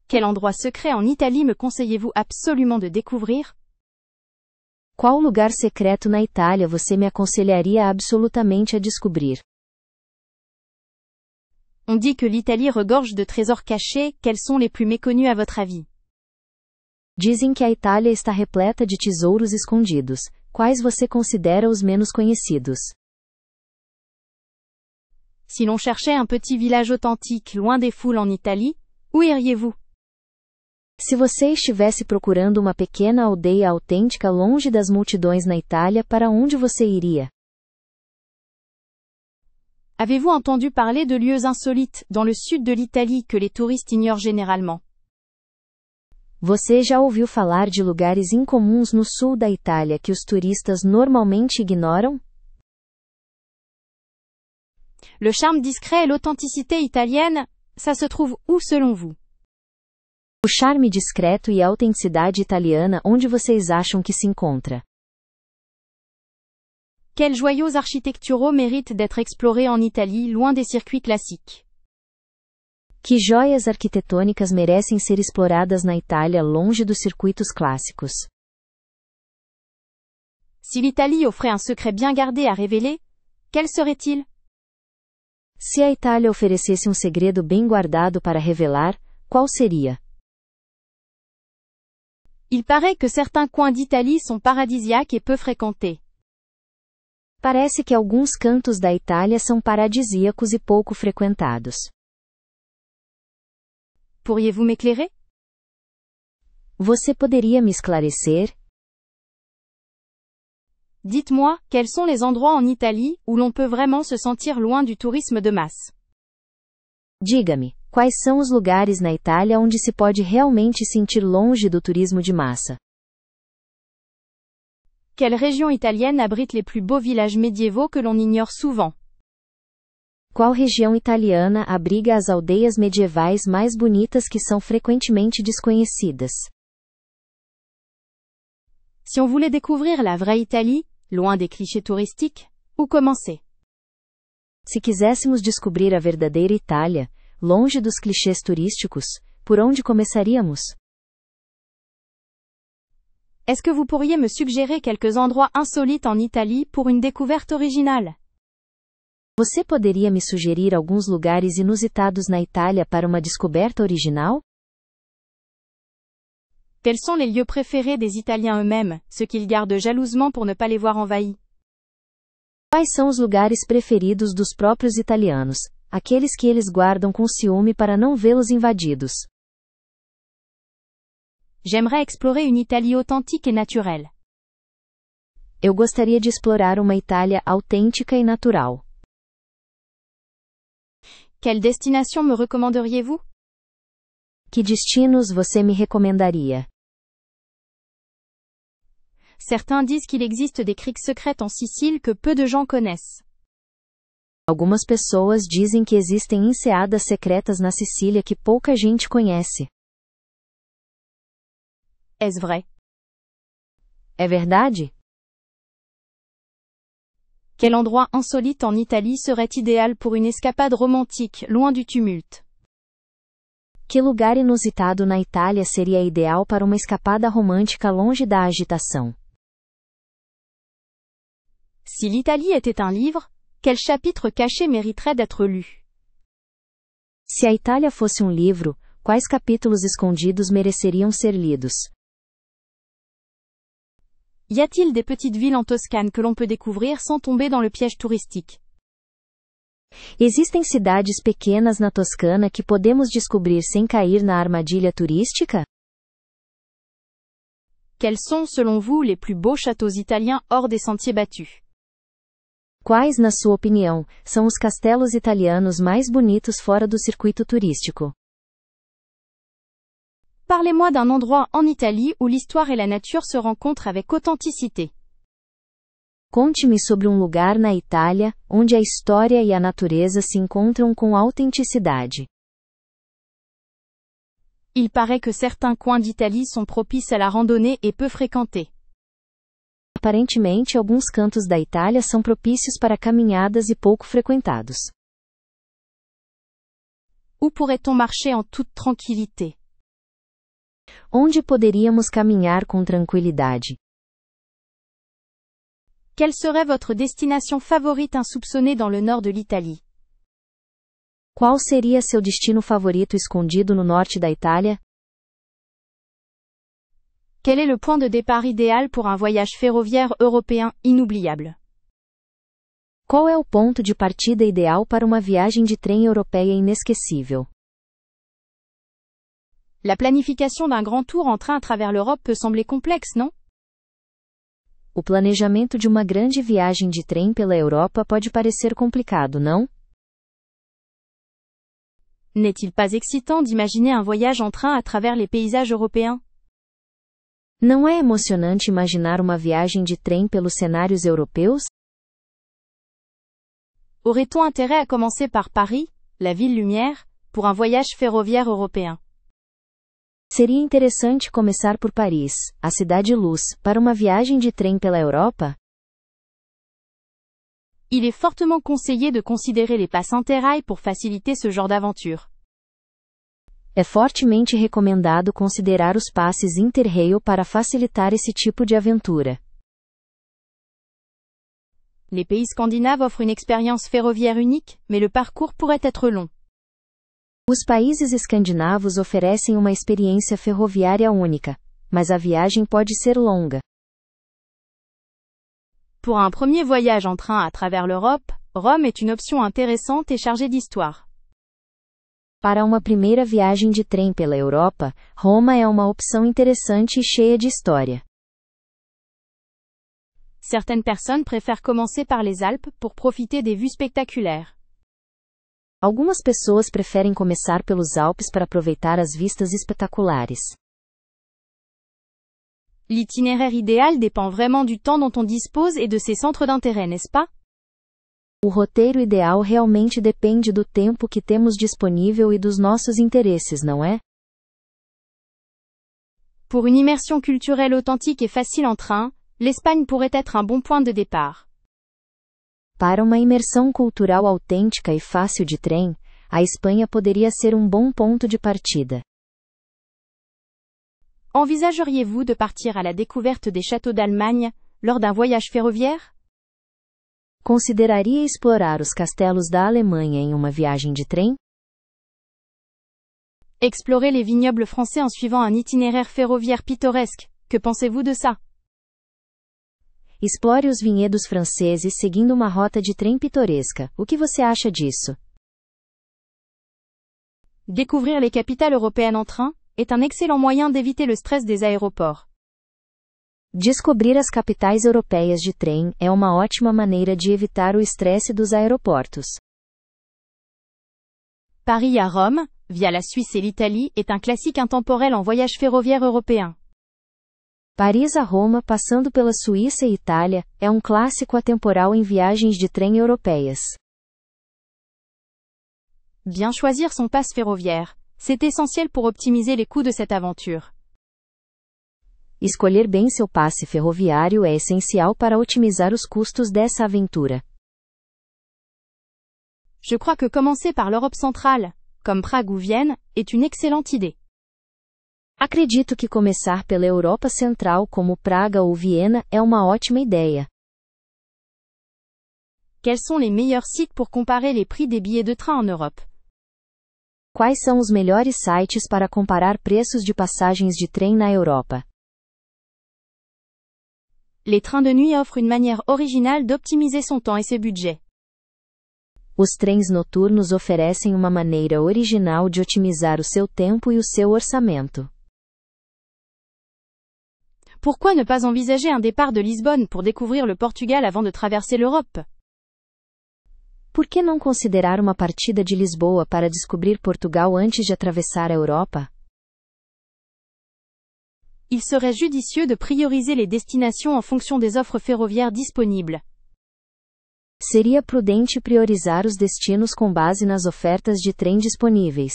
Quel endroit secret en Italie me conseillez-vous absolument de découvrir? Qual lugar secreto na Itália você me aconselharia absolutamente a descobrir? On dit que l'Italie regorge de trésors cachés, quels sont les plus méconnus à votre avis? Dizem que a Itália está repleta de tesouros escondidos. Quais você considera os menos conhecidos? Si l'on cherchait un petit village authentique loin des foules en Italie, où iriez-vous? Se você estivesse procurando uma pequena aldeia autêntica longe das multidões na Itália, para onde você iria? Avez-vous entendu parler de lieux insolites dans le sud de l'Italie que les touristes ignorent généralement? Você já ouviu falar de lugares incomuns no sul da Itália que os turistas normalmente ignoram? Le charme discret et l'authenticité italienne, ça se trouve où selon vous? O charme discreto e a autenticidade italiana, onde vocês acham que se encontra? Quels joyaux architecturaux méritent d'être explorés en Italie loin des circuits classiques? Que joias arquitetônicas merecem ser exploradas na Itália longe dos circuitos clássicos? Si l'Italie offrait un secret bien gardé à révéler, quel serait-il? Se a Itália oferecesse um segredo bem guardado para revelar, qual seria? Il paraît que certains coins d'Italie sont paradisiaques et peu fréquentés. Parece que alguns cantos da Itália são paradisíacos e pouco frequentados. Pourriez-vous m'éclairer? Você poderia me esclarecer? Dites-moi, quels sont les endroits en Italie où l'on peut vraiment se sentir loin du tourisme de masse? Diga-me, quais são os lugares na Itália onde se pode realmente sentir longe do turismo de massa? Quelle région italienne abrite les plus beaux villages médiévaux que l'on ignore souvent? Qual região italiana abriga as aldeias medievais mais bonitas que são frequentemente desconhecidas? Si on voulait découvrir la vraie Italie, loin des clichés touristiques, où commencer? Se quiséssemos descobrir a verdadeira Itália, longe dos clichês turísticos, por onde começaríamos? Est-ce que vous pourriez me suggérer quelques endroits insolites en Italie pour une découverte originale? Você poderia me sugerir alguns lugares inusitados na Itália para uma descoberta original? Quels sont les lieux préférés des Italiens eux-mêmes, ceux qu'ils gardent jalousement pour ne pas les voir envahis? Quais são os lugares preferidos dos próprios italianos, aqueles que eles guardam com ciúme para não vê-los invadidos? J'aimerais explorer une Italie authentique et naturelle. Eu gostaria de explorar uma Itália autêntica e natural. Quelle destination me recommanderiez-vous? Que destinos você me recomendaria? Certains disent qu'il existe des criques secrètes en Sicile que peu de gens connaissent. Algumas pessoas dizem que existem enseadas secretas na Sicília que pouca gente conhece. Est-ce vrai? É verdade? Quel endroit insolite en Italie serait idéal pour une escapade romantique, loin du tumulte? Que lugar inusitado na Itália seria ideal para uma escapada romântica longe da agitação? Si l'Italie était un livre, quel chapitre caché mériterait d'être lu? Se a Itália fosse um livro, quais capítulos escondidos mereceriam ser lidos? Y a-t-il des petites villes en Toscane que l'on peut découvrir sans tomber dans le piège touristique? Existem cidades pequenas na Toscana que podemos descobrir sem cair na armadilha turística? Quels sont, selon vous, les plus beaux châteaux italiens hors des sentiers battus? Quais, na sua opinião, são os castelos italianos mais bonitos fora do circuito turístico? Parlez-moi d'un endroit en Italie où l'histoire et la nature se rencontrent avec authenticité. Conte-me sobre um lugar na Itália, onde a história e a natureza se encontram com autenticidade. Il paraît que certains coins d'Italie sont propices à la randonnée et peu fréquentés. Aparentemente, alguns cantos da Itália são propícios para caminhadas e pouco frequentados. Où pourrait-on marcher en toute tranquillité? Onde poderíamos caminhar com tranquilidade? Quelle serait votre destination favorite insoupçonnée dans le nord de l'Italie? Qual seria seu destino favorito escondido no norte da Itália? Quel est le point de départ idéal pour un voyage ferroviaire européen inoubliable? Qual é o ponto de partida ideal para uma viagem de trem europeia inesquecível? La planification d'un grand tour en train à travers l'Europe peut sembler complexe, non? O planejamento de uma grande viagem de trem pela Europa pode parecer complicado, não? N'est-il pas excitant d'imaginer un voyage en train à travers les paysages européens? Não é emocionante imaginar uma viagem de trem pelos cenários europeus? Aurait-on intérêt à commencer par Paris, la ville lumière, pour un voyage ferroviaire européen? Seria interessante começar por Paris, a cidade luz, para uma viagem de trem pela Europa? Il est fortement conseillé de considérer les passes Interrail pour faciliter ce genre d'aventure. É fortemente recomendado considerar os passes Interrail para facilitar esse tipo de aventura. Les pays scandinaves offrent une expérience ferroviaire unique, mais le parcours pourrait être long. Os países escandinavos oferecem uma experiência ferroviária única, mas a viagem pode ser longa. Pour un premier voyage en train à travers l'Europe, Rome est une option intéressante et chargée d'histoire. Para uma primeira viagem de trem pela Europa, Roma é uma opção interessante e cheia de história. Certaines personnes préfèrent commencer par les Alpes pour profiter des vues spectaculaires. Algumas pessoas preferem começar pelos Alpes para aproveitar as vistas espetaculares. L'itinéraire idéal dépend vraiment du temps dont on dispose et de ses centres d'intérêt, n'est-ce pas? O roteiro ideal realmente depende do tempo que temos disponível e dos nossos interesses, não é? Pour une immersion culturelle authentique et facile en train, l'Espagne pourrait être un bon point de départ. Para uma imersão cultural autêntica e fácil de trem, a Espanha poderia ser um bom ponto de partida. Envisageriez-vous de partir à la découverte des châteaux d'Allemagne, lors d'un voyage ferroviaire? Consideraria explorar os castelos da Alemanha em uma viagem de trem? Explorer les vignobles français en suivant un itinéraire ferroviaire pittoresque, que pensez-vous de ça? Explore os vinhedos franceses seguindo uma rota de trem pitoresca. O que você acha disso? Découvrir les capitales européennes en train est un excellent moyen d'éviter le stress des aéroports. Descobrir as capitais europeias de trem é uma ótima maneira de evitar o estresse dos aeroportos. Paris à Rome, via la Suisse et l'Italie, est un classique intemporel en voyage ferroviaire européen. Paris a Roma passando pela Suíça e Itália, é um clássico atemporal em viagens de trem europeias. Bien choisir son pass ferroviaire, c'est essentiel pour optimiser les coûts de cette aventure. Escolher bem seu passe ferroviário é essencial para otimizar os custos dessa aventura. Je crois que commencer par l'Europe centrale, comme Prague ou Vienne, est une excellente idée. Acredito que começar pela Europa Central como Praga ou Viena é uma ótima ideia. Quels sont les meilleurs sites pour comparer les prix des billets de train en Europe? Quais são os melhores sites para comparar preços de passagens de trem na Europa? Les trains de nuit offrent une manière originale d'optimiser son temps et ses budgets. Os trens noturnos oferecem uma maneira original de otimizar o seu tempo e o seu orçamento. Pourquoi ne pas envisager un départ de Lisbonne pour découvrir le Portugal avant de traverser l'Europe? Por que não considerar uma partida de Lisboa para descobrir Portugal antes de atravessar a Europa? Il serait judicieux de prioriser les destinations en fonction des offres ferroviaires disponibles. Seria prudente priorizar os destinos com base nas ofertas de trem disponíveis.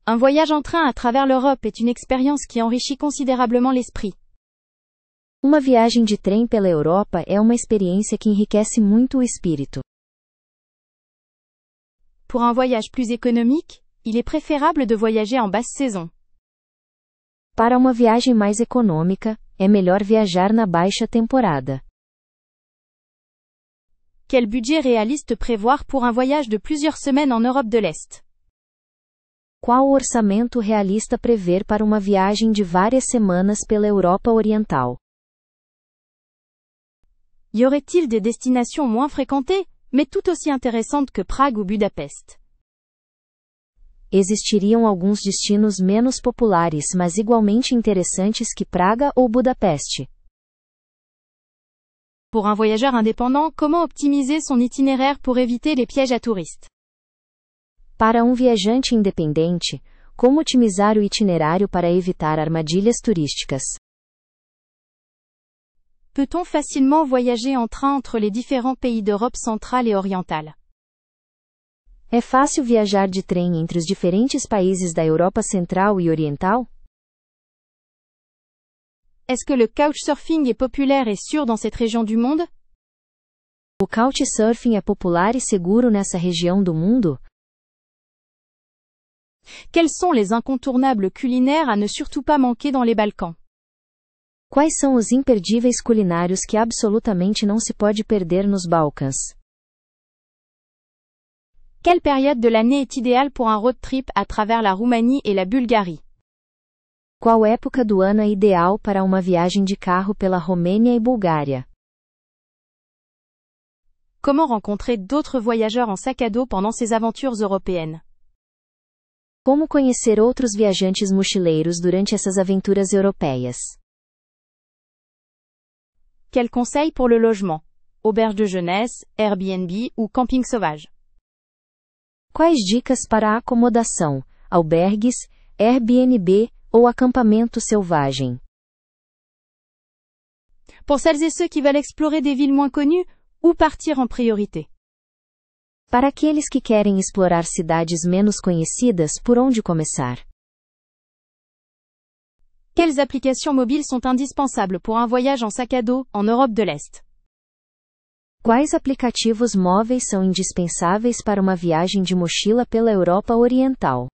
Un voyage en train à travers l'Europe est une expérience qui enrichit considérablement l'esprit. Uma viagem de trem pela Europa é uma experiência que enriquece muito o espírito. Pour un voyage plus économique, il est préférable de voyager en basse saison. Para uma viagem mais econômica, é melhor viajar na baixa temporada. Quel budget réaliste prévoir pour un voyage de plusieurs semaines en Europe de l'Est? Qual o orçamento realista prever para uma viagem de várias semanas pela Europa Oriental? Y aurait-il des destinations moins fréquentées, mais tout aussi intéressantes que Prague ou Budapest? Existiriam alguns destinos menos populares mas igualmente interessantes que Praga ou Budapeste. Pour un voyageur indépendant, comment optimiser son itinéraire pour éviter les pièges à touristes? Para um viajante independente, como otimizar o itinerário para evitar armadilhas turísticas? Peut-on facilement voyager en train entre les différents pays d'Europe centrale et orientale? É fácil viajar de trem entre os diferentes países da Europa Central e Oriental? Est-ce que le couchsurfing est populaire et sûr dans cette région du monde? O couchsurfing é popular e seguro nessa região do mundo? Quels sont les incontournables culinaires à ne surtout pas manquer dans les Balkans? Quais são os imperdíveis culinários que absolutamente não se pode perder nos Balcãs? Quelle période de l'année est idéale pour un road trip à travers la Roumanie et la Bulgarie? Qual época do ano é ideal para uma viagem de carro pela Romênia e Bulgária? Comment rencontrer d'autres voyageurs en sac à dos pendant ces aventures européennes? Como conhecer outros viajantes mochileiros durante essas aventuras europeias? Quels conseils pour le logement? Auberge de jeunesse, Airbnb ou camping sauvage? Quais dicas para a acomodação, albergues, Airbnb ou acampamento selvagem? Pour celles et ceux qui veulent explorer des villes moins connues, où partir en priorité? Para aqueles que querem explorar cidades menos conhecidas, por onde começar? Quelles applications mobiles sont indispensables pour un voyage en sac à dos, en Europe de l'Est? Quais aplicativos móveis são indispensáveis para uma viagem de mochila pela Europa Oriental?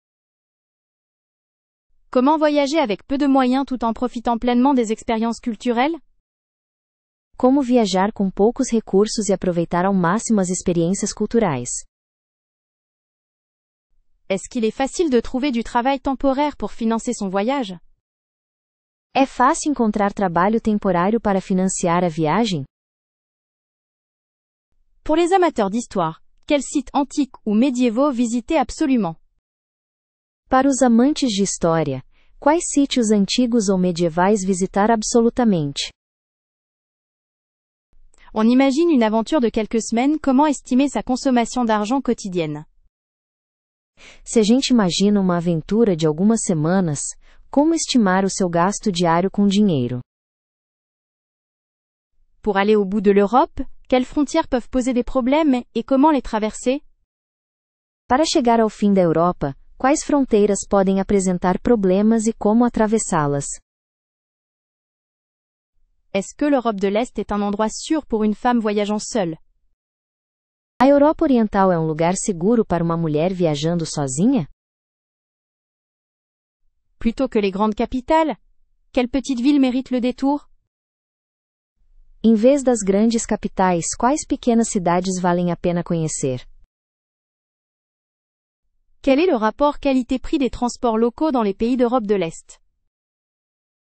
Comment voyager avec peu de moyens tout en profitant pleinement des expériences culturelles? Como viajar com poucos recursos e aproveitar ao máximo as experiências culturais? Est-ce qu'il est facile de trouver du travail temporaire pour financer son voyage? É fácil encontrar trabalho temporário para financiar a viagem? Pour les amateurs d'histoire, quels sites antiques ou médiévaux visiter absolument? Para os amantes de história, quais sítios antigos ou medievais visitar absolutamente? On imagine une aventure de quelques semaines, comment estimer sa consommation d'argent quotidienne? Se a gente imagina uma aventura de algumas semanas, como estimar o seu gasto diário com dinheiro? Pour aller au bout de l'Europe, quelles frontières peuvent poser des problèmes et comment les traverser? Para chegar ao fim da Europa, quais fronteiras podem apresentar problemas e como atravessá-las? Est-ce que l'Europe de l'Est est un endroit sûr pour une femme voyageant seule? A Europa Oriental é um lugar seguro para uma mulher viajando sozinha? Plutôt que les grandes capitales? Quelle petite ville mérite le détour? Em vez das grandes capitais, quais pequenas cidades valem a pena conhecer? Quel est le rapport qualité-prix des transports locaux dans les pays d'Europe de l'Est?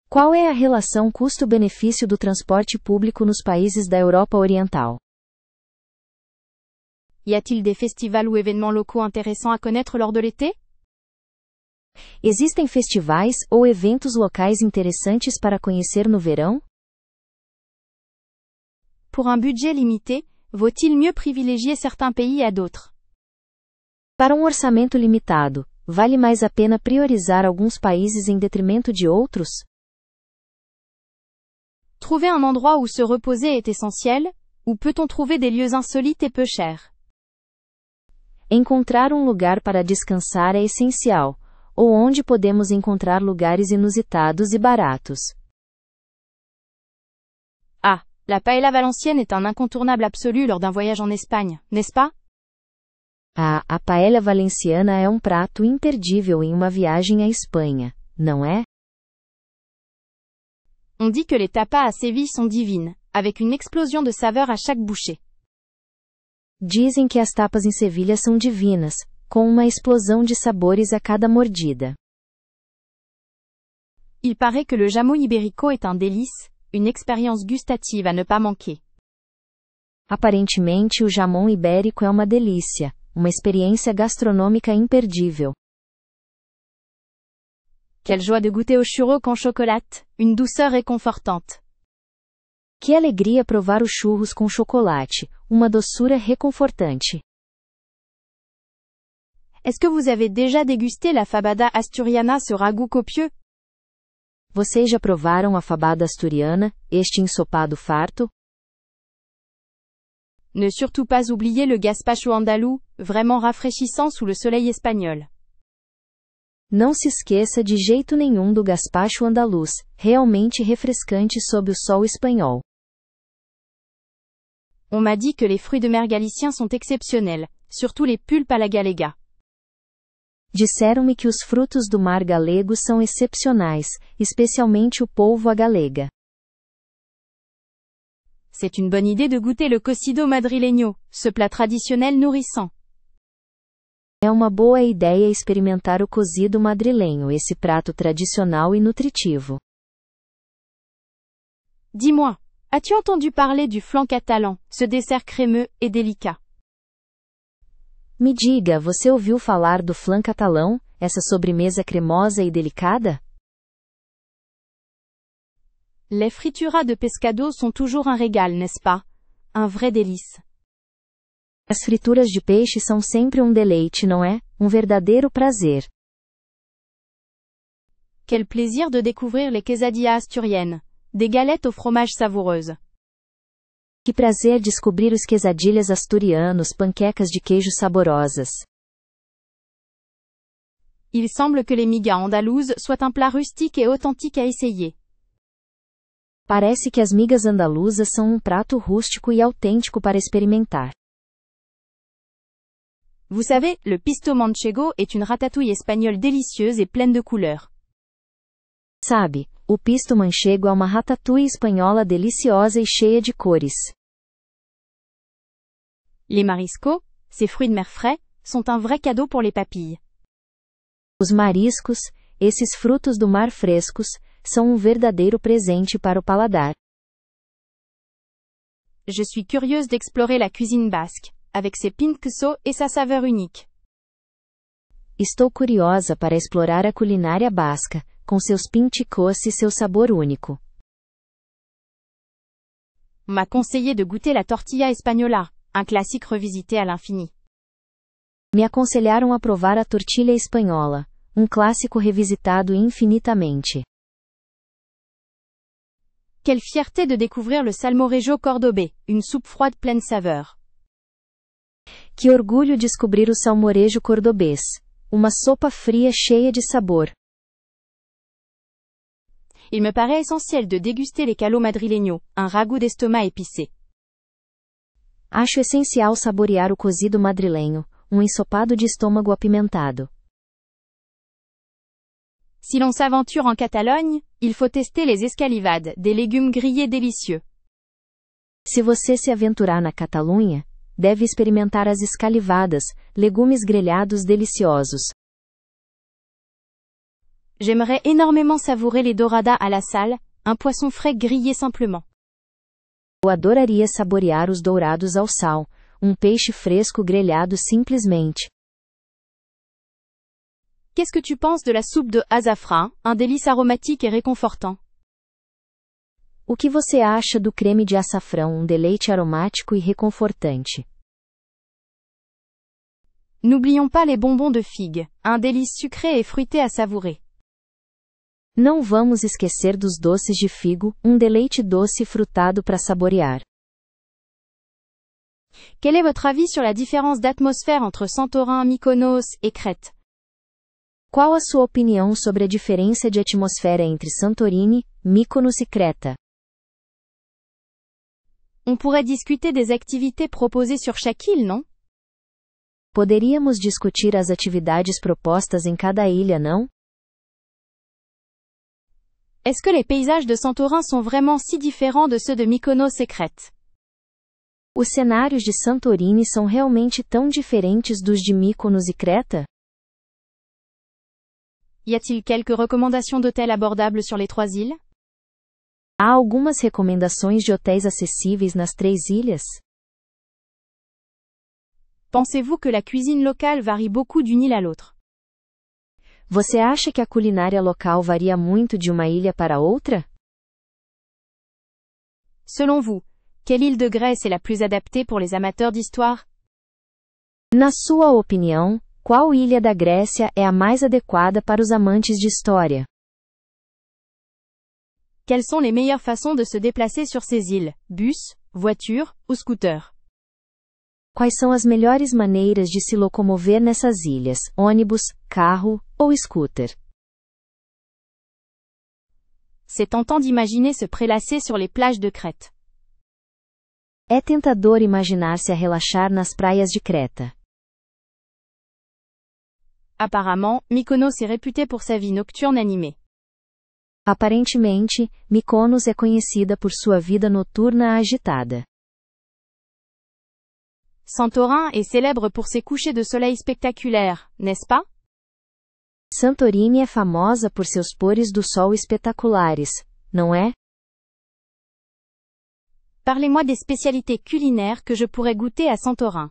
Qual é a relação custo-benefício do transporte público nos países da Europa Oriental? Y a-t-il des festivals ou événements locaux intéressants à connaître lors de l'été? Existem festivais ou eventos locais interessantes para conhecer no verão? Pour un budget limité, vaut-il mieux privilégier certains pays à d'autres? Para um orçamento limitado, vale mais a pena priorizar alguns países em detrimento de outros? Trouver un endroit où se reposer est essentiel, ou peut-on trouver des lieux insolites et peu chers? Encontrar um lugar para descansar é essencial, ou onde podemos encontrar lugares inusitados e baratos. Ah, la paella valencienne est un incontournable absolu lors d'un voyage en Espagne, n'est-ce pas? A paella valenciana é um prato imperdível em uma viagem à Espanha, não é? On dit que les tapas à Séville sont divines, avec une explosion de saveurs à chaque bouchée. Dizem que as tapas em Sevilha são divinas, com uma explosão de sabores a cada mordida. Il paraît que le jamón ibérico est un délice, une expérience gustative à ne pas manquer. Aparentemente o jamón ibérico é uma delícia, uma experiência gastronômica imperdível. Quelle joie de goûter au churro con chocolat, une douceur réconfortante. Que alegria provar os churros com chocolate, uma doçura reconfortante. Est-ce que vous avez déjà dégusté la fabada asturiana, ce ragoût copieux? Vocês já provaram a fabada asturiana, este ensopado farto? Ne surtout pas oublier le gazpacho andalou, vraiment rafraîchissant sous le soleil espagnol. Não se esqueça de jeito nenhum do gazpacho andaluz, realmente refrescante sob o sol espanhol. On m'a dit que les fruits de mer galiciens sont exceptionnels, surtout les pulpes à la galega. Disseram-me que os frutos do mar galego são excepcionais, especialmente o polvo à galega. C'est une bonne idée de goûter le cocido madrileño, ce plat traditionnel nourrissant. É uma boa ideia experimentar o cozido madrilenho, esse prato tradicional e nutritivo. Dis-moi, as-tu entendu parler du flan catalan, ce dessert crémeux et délicat? Me diga, você ouviu falar do flan catalão, essa sobremesa cremosa e delicada? Les frituras de pescado sont toujours un régal, n'est-ce pas? Un vrai délice. As frituras de peixe são sempre um deleite, não é? Um verdadeiro prazer. Quel plaisir de découvrir les quesadillas asturiennes, des galettes au fromage savoureuses. Que prazer descobrir os quesadilhas asturianos, panquecas de queijo saborosas. Il semble que les migas andalouses soient un plat rustique et authentique à essayer. Parece que as migas andaluzas são um prato rústico e autêntico para experimentar. Vous savez, le pisto manchego est une ratatouille espagnole délicieuse et pleine de couleurs. Sabe, o pisto manchego é uma ratatouille espanhola deliciosa e cheia de cores. Les mariscos, ces fruits de mer frais, sont un vrai cadeau pour les papilles. Os mariscos, esses frutos do mar frescos, são um verdadeiro presente para o paladar. Je suis curieuse d'explorer la cuisine basque, avec ses pin queso et sa saveur unique. Estou curiosa para explorar a culinária basca, com seus pinticos e seu sabor único. On m'a conseillé de goûter la tortilla española, un classique revisité à l'infini. Me aconselharam a provar a tortilha espanhola, um clássico revisitado infinitamente. Quelle fierté de découvrir le salmorejo cordobés, une soupe froide pleine saveur. Que orgulho descobrir o salmorejo cordobês, uma sopa fria cheia de sabor. Il me paraît essentiel de déguster les callos madrileños, un ragoût d'estomac épicé. Acho essencial saborear o cozido madrilenho, um ensopado de estômago apimentado. Si l'on s'aventure en Catalogne, il faut tester les escalivades, des légumes grillés délicieux. Se você se aventurar na Catalunha, deve experimentar as escalivadas, legumes grelhados deliciosos. J'aimerais énormément savourer les doradas à la salle, un poisson frais grillé simplement. Eu adoraria saborear os dourados ao sal, um peixe fresco grelhado simplesmente. Qu'est-ce que tu penses de la soupe de azafrán, un délice aromatique et réconfortant? O que você acha do creme de açafrão, um deleite aromático e reconfortante? N'oublions pas les bonbons de figue, un délice sucré et fruité à savourer. Não vamos esquecer dos doces de figo, um deleite doce e frutado para saborear. Quel est votre avis sur la différence d'atmosphère entre Santorin, Mykonos et Crète? Qual a sua opinião sobre a diferença de atmosfera entre Santorini, Mykonos e Creta? On pourrait discuter des activités proposées sur chaque île, non? Poderíamos discutir as atividades propostas em cada ilha, não? Est-ce que les paysages de Santorin sont vraiment si différents de ceux de Mykonos et Crète? Os cenários de Santorini são realmente tão diferentes dos de Mykonos e Creta? Y a-t-il quelques recommandations d'hôtels abordables sur les 3 îles? Há algumas recomendações de hotéis acessíveis nas 3 ilhas? Pensez-vous que la cuisine locale varie beaucoup d'une île à l'autre? Você acha que a culinária local varia muito de uma ilha para outra? Selon vous, quelle île de Grèce est la plus adaptée pour les amateurs d'histoire? Na sua opinião, qual ilha da Grécia é a mais adequada para os amantes de história? Quelles sont les meilleures façons de se déplacer sur ces îles? Bus, voiture ou scooter? Quais são as melhores maneiras de se locomover nessas ilhas? Ônibus, carro ou scooter? C'est tentant d'imaginer se prélasser sur les plages de Crète. É tentador imaginar-se a relaxar nas praias de Creta. Apparemment, Mykonos est réputé pour sa vie nocturne animée. Aparentemente, Mykonos é conhecida por sua vida noturna agitada. Santorin est célèbre pour ses couchers de soleil spectaculaires, n'est-ce pas? Santorini é famosa por seus pôres do sol espetaculares, não é? Parlez-moi des spécialités culinaires que je pourrais goûter à Santorin.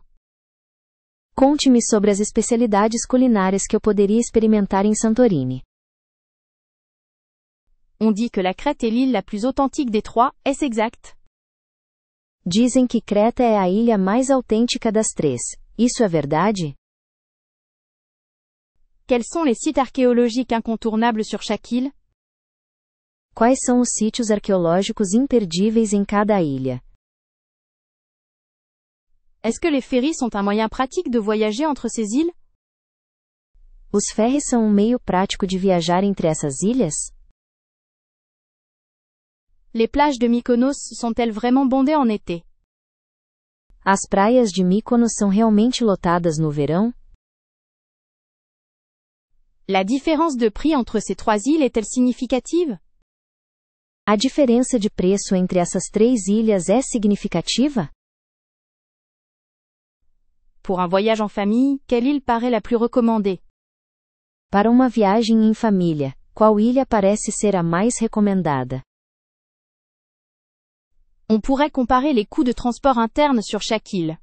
Conte-me sobre as especialidades culinárias que eu poderia experimentar em Santorini. On dit que la Crète est l'île la plus authentique des 3, est-ce exact? Dizem que Creta é a ilha mais autêntica das 3. Isso é verdade? Quels sont les sites archéologiques incontournables sur chaque île? Quais são os sítios arqueológicos imperdíveis em cada ilha? Est-ce que les ferries sont un moyen pratique de voyager entre ces îles? Os ferries são um meio prático de viajar entre essas ilhas? Les plages de Mykonos sont-elles vraiment bondées en été? As praias de Mykonos são realmente lotadas no verão? La différence de prix entre ces 3 îles est-elle significative? A diferença de preço entre essas 3 ilhas é significativa? Pour un voyage en famille, quelle île paraît la plus recommandée? Para uma viagem em família, qual ilha parece ser a mais recomendada? On pourrait comparer les coûts de transport interne sur chaque île.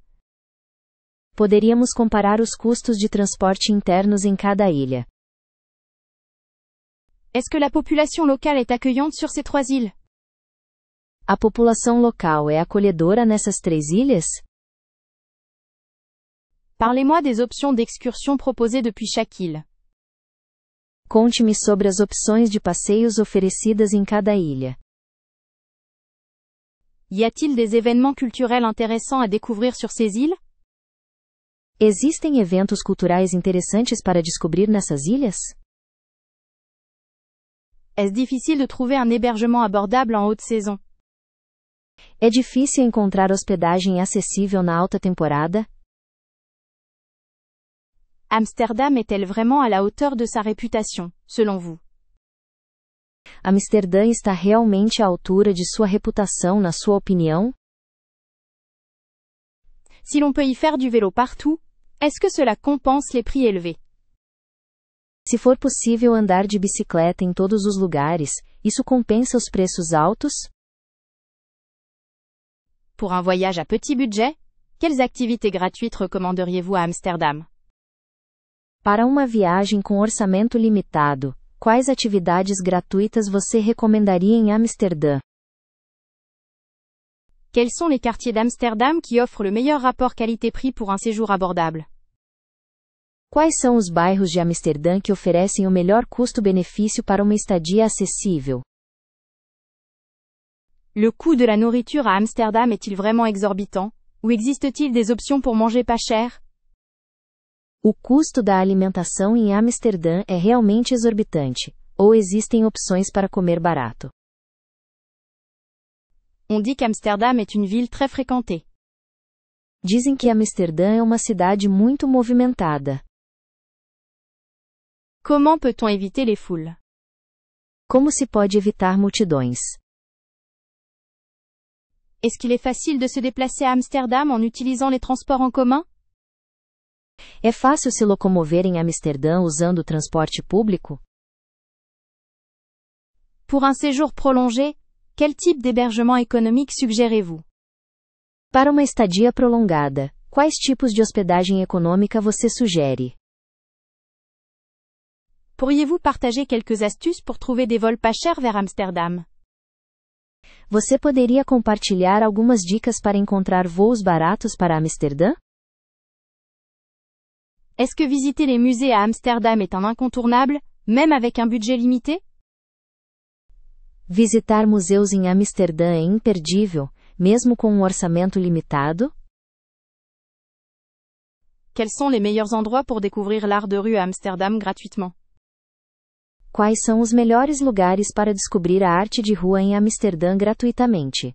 Poderíamos comparar os custos de transporte internos em cada ilha. Est-ce que la population locale est accueillante sur ces 3 îles? A população local é acolhedora nessas 3 ilhas? Parlez-moi des options d'excursion proposées depuis chaque île. Conte-me sobre as opções de passeios oferecidas em cada ilha. Y a-t-il des événements culturels intéressants à découvrir sur ces îles? Existem eventos culturais interessantes para descobrir nessas ilhas? Est-ce difficile de trouver un hébergement abordable en haute saison? É difícil encontrar hospedagem acessível na alta temporada? Amsterdam est-elle vraiment à la hauteur de sa réputation, selon vous? Amsterdã está realmente à altura de sua reputação, na sua opinião? Si l'on peut y faire du vélo partout, est-ce que cela compense les prix élevés? Se for possível andar de bicicleta em todos os lugares, isso compensa os preços altos? Pour un voyage à petit budget, quelles activités gratuites recommanderiez-vous à Amsterdam? Para uma viagem com orçamento limitado, quais atividades gratuitas você recomendaria em Amsterdã? Quels sont les quartiers d'Amsterdam qui offrent le meilleur rapport qualité-prix pour un séjour abordable? Quais são os bairros de Amsterdã que oferecem o melhor custo-benefício para uma estadia acessível? Le coût de la nourriture à Amsterdam est-il vraiment exorbitant, ou existe-t-il des options pour manger pas cher? O custo da alimentação em Amsterdã é realmente exorbitante, ou existem opções para comer barato? On dit qu'Amsterdam est une ville très fréquentée. Dizem que Amsterdã é uma cidade muito movimentada. Comment peut-on éviter les foules? Como se pode evitar multidões? Est-ce qu'il est facile de se déplacer à Amsterdam en utilisant les transports en commun? É fácil se locomover em Amsterdã usando o transporte público? Pour un séjour prolongé, quel type d'hébergement économique suggérez-vous? Para uma estadia prolongada, quais tipos de hospedagem econômica você sugere? Pourriez-vous partager quelques astuces pour trouver des vols pas chers vers Amsterdam? Você poderia compartilhar algumas dicas para encontrar voos baratos para Amsterdã? Est-ce que visiter les musées à Amsterdam est un incontournable, même avec un budget limité? Visitar museus em Amsterdã é imperdível, mesmo com um orçamento limitado? Quels sont les meilleurs endroits pour découvrir l'art de rue à Amsterdam gratuitement? Quais são os melhores lugares para descobrir a arte de rua em Amsterdã gratuitamente?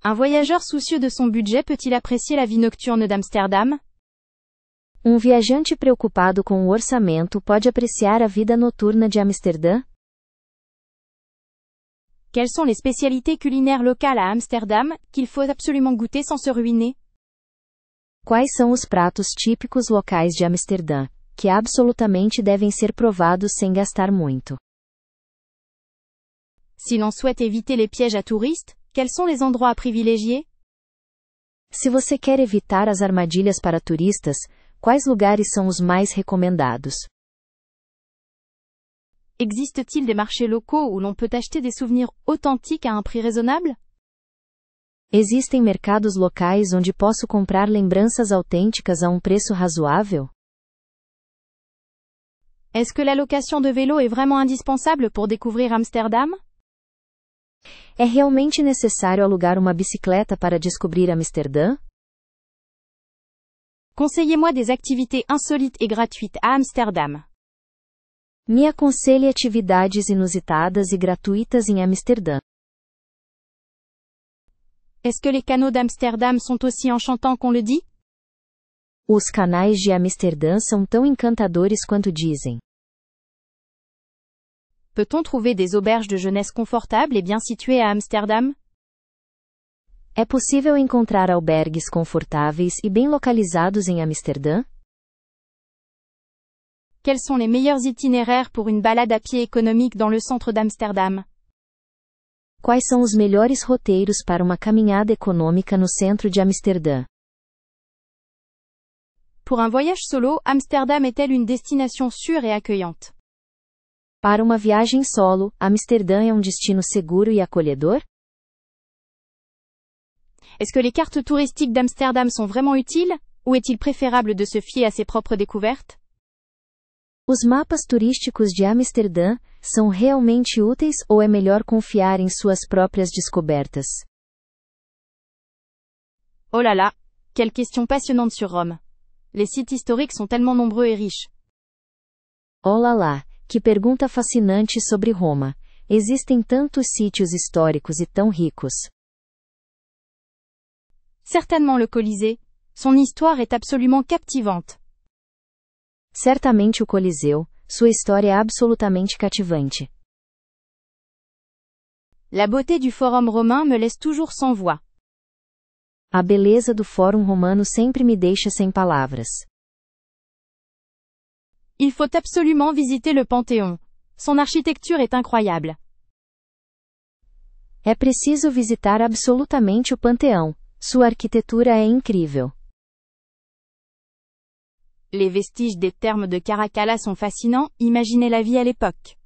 Un voyageur soucieux de son budget peut-il apprécier la vie nocturne d'Amsterdam? Um viajante preocupado com o orçamento pode apreciar a vida noturna de Amsterdã? Quelles sont les spécialités culinaires locales à Amsterdam, qu'il faut absolument goûter sans se ruiner? Quais são os pratos típicos locais de Amsterdã, que absolutamente devem ser provados sem gastar muito? Si l'on souhaite éviter les pièges à touristes, quels sont les endroits à privilégier? Se você quer evitar as armadilhas para turistas, quais lugares são os mais recomendados? Existe-t-il des marchés locaux où l'on peut acheter des souvenirs authentiques à un prix raisonnable? Existem mercados locais onde posso comprar lembranças autênticas a um preço razoável? Est-ce que la location de vélo est vraiment indispensable pour découvrir Amsterdam? É realmente necessário alugar uma bicicleta para descobrir Amsterdã? Conseillez-moi des activités insolites et gratuites à Amsterdam. Me aconselhe atividades inusitadas e gratuitas em Amsterdã. Est-ce que les canaux d'Amsterdam sont aussi enchantants qu'on le dit? Os canais de Amsterdã são tão encantadores quanto dizem. Peut-on trouver des auberges de jeunesse confortables et bien situées à Amsterdam? É possível encontrar albergues confortáveis e bem localizados em Amsterdã? Quels sont les meilleurs itinéraires pour une balade à pied économique dans le centre d'Amsterdam? Quais são os melhores roteiros para uma caminhada econômica no centro de Amsterdã? Pour un voyage solo, Amsterdam est-elle une destination sûre et accueillante? Para uma viagem solo, Amsterdã é um destino seguro e acolhedor? Est-ce que les cartes touristiques d'Amsterdam sont vraiment utiles, ou est-il préférable de se fier à ses propres découvertes? Os mapas turísticos de Amsterdã são realmente úteis ou é melhor confiar em suas próprias descobertas? Oh là là, quelle question passionnante sur Rome. Les sites historiques sont tellement nombreux et riches. Oh là là, que pergunta fascinante sobre Roma. Existem tantos sítios históricos e tão ricos. Certainement le Colisée. Son histoire est absolument captivante. Certamente o Coliseu, sua história é absolutamente cativante. La beauté du Forum romain me laisse toujours sans voix. A beleza do Fórum Romano sempre me deixa sem palavras. Il faut absolument visiter le Panthéon. Son architecture est incroyable. É preciso visitar absolutamente o Panteão. Sua arquitetura é incrível. Les vestiges des thermes de Caracalla sont fascinants, imaginez la vie à l'époque.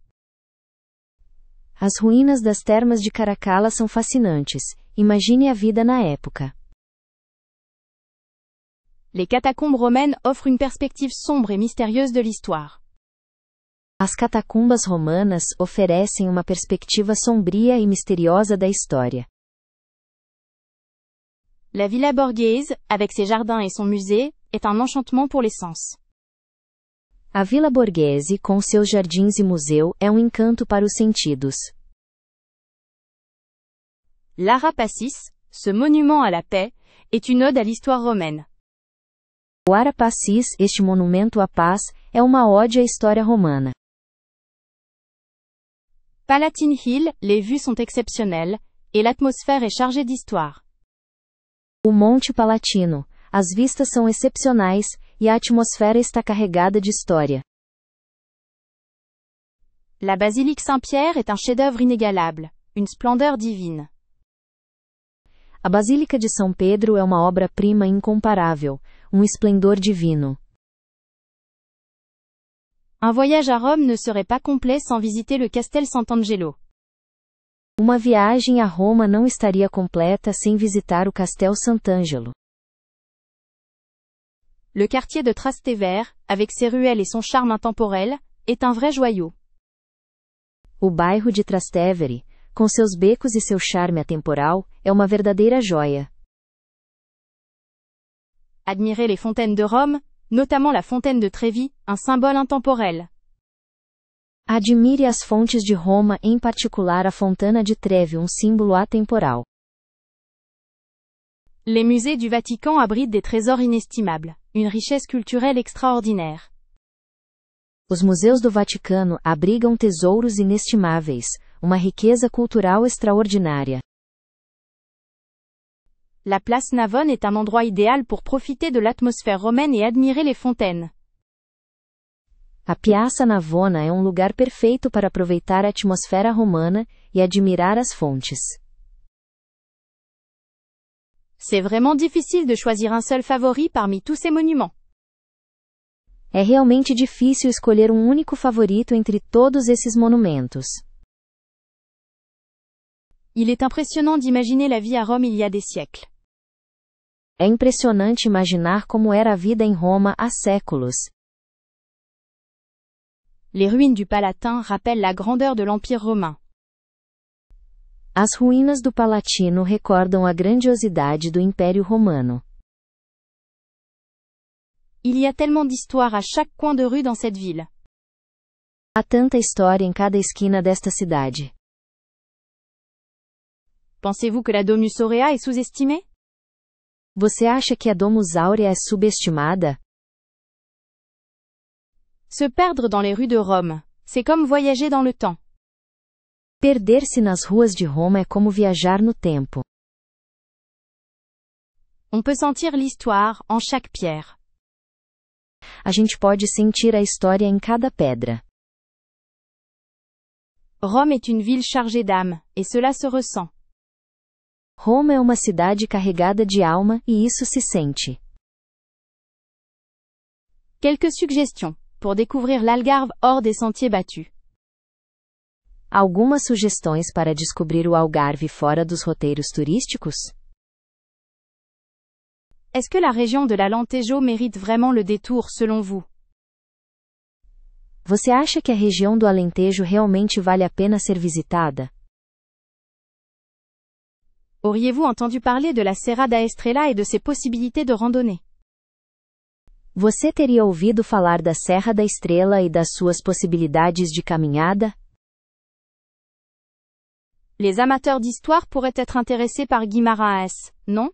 As ruínas das termas de Caracalla são fascinantes. Imagine a vida na época. Les catacombes romaines offrent une perspective sombre et mystérieuse de l'histoire. As catacumbas romanas oferecem uma perspectiva sombria e misteriosa da história. La Villa Borghese, avec ses jardins et son musée, est un enchantement pour les sens. A Vila Borghese, com seus jardins e museu, é um encanto para os sentidos. L'Ara Passis, ce monument à la paix, est une ode à l'histoire romaine. O Arapacis, este monumento à paz, é uma ode à história romana. Palatine Hill, les vues sont exceptionnelles, et l'atmosphère est chargée d'histoire. O Monte Palatino, as vistas são excepcionais, e a atmosfera está carregada de história. La basilique Saint-Pierre est un chef-d'œuvre inégalable, une splendeur divine. A Basílica de São Pedro é uma obra-prima incomparável, um esplendor divino. Un voyage à Rome ne serait pas complet sans visiter le Castel Sant'Angelo. Uma viagem a Roma não estaria completa sem visitar o Castel Sant'Angelo. Le quartier de Trastevere, avec ses ruelles et son charme intemporel, est un vrai joyau. O bairro de Trastevere, com seus becos e seu charme atemporal, é uma verdadeira joia. Admirez les fontaines de Rome, notamment la fontaine de Trévi, un symbole intemporel. Admire as fontes de Roma, em particular a Fontana de Trevi, um símbolo atemporal. Les musées du Vatican abritent des trésors inestimables, une richesse culturelle extraordinaire. Os museus do Vaticano abrigam tesouros inestimáveis, uma riqueza cultural extraordinária. La place Navone est un endroit idéal pour profiter de l'atmosphère romaine et admirer les fontaines. A Piazza Navona é um lugar perfeito para aproveitar a atmosfera romana e admirar as fontes. C'est vraiment difficile de choisir un seul favori parmi tous ces monuments. É realmente difícil escolher um único favorito entre todos esses monumentos. Il est impressionnant d'imaginer la vie à Rome il y a des siècles. É impressionante imaginar como era a vida em Roma há séculos. Les ruines du Palatin rappellent la grandeur de l'Empire romain. As ruínas do Palatino recordam a grandiosidade do Império Romano. Il y a tellement d'histoires à chaque coin de rue dans cette ville. Há tanta história em cada esquina desta cidade. Pensez-vous que la Domus Aurea est sous-estimée? Você acha que a Domus Aurea é subestimada? Se perdre dans les rues de Rome, c'est comme voyager dans le temps. Perder-se nas ruas de Roma é como viajar no tempo. On peut sentir l'histoire en chaque pierre. A gente pode sentir a história em cada pedra. Rome est une ville chargée d'âme, et cela se ressent. Roma é uma cidade carregada de alma, e isso se sente. Quelques suggestions pour découvrir l'Algarve hors des sentiers battus. Algumas sugestões para descobrir o Algarve fora dos roteiros turísticos? Est-ce que la région de l'Alentejo mérite vraiment le détour selon vous? Você acha que a região do Alentejo realmente vale a pena ser visitada? Auriez-vous entendu parler de la Serra da Estrela et de ses possibilités de randonnée? Você teria ouvido falar da Serra da Estrela e das suas possibilidades de caminhada? Les amateurs d'histoire pourraient être intéressés par Guimarães, non?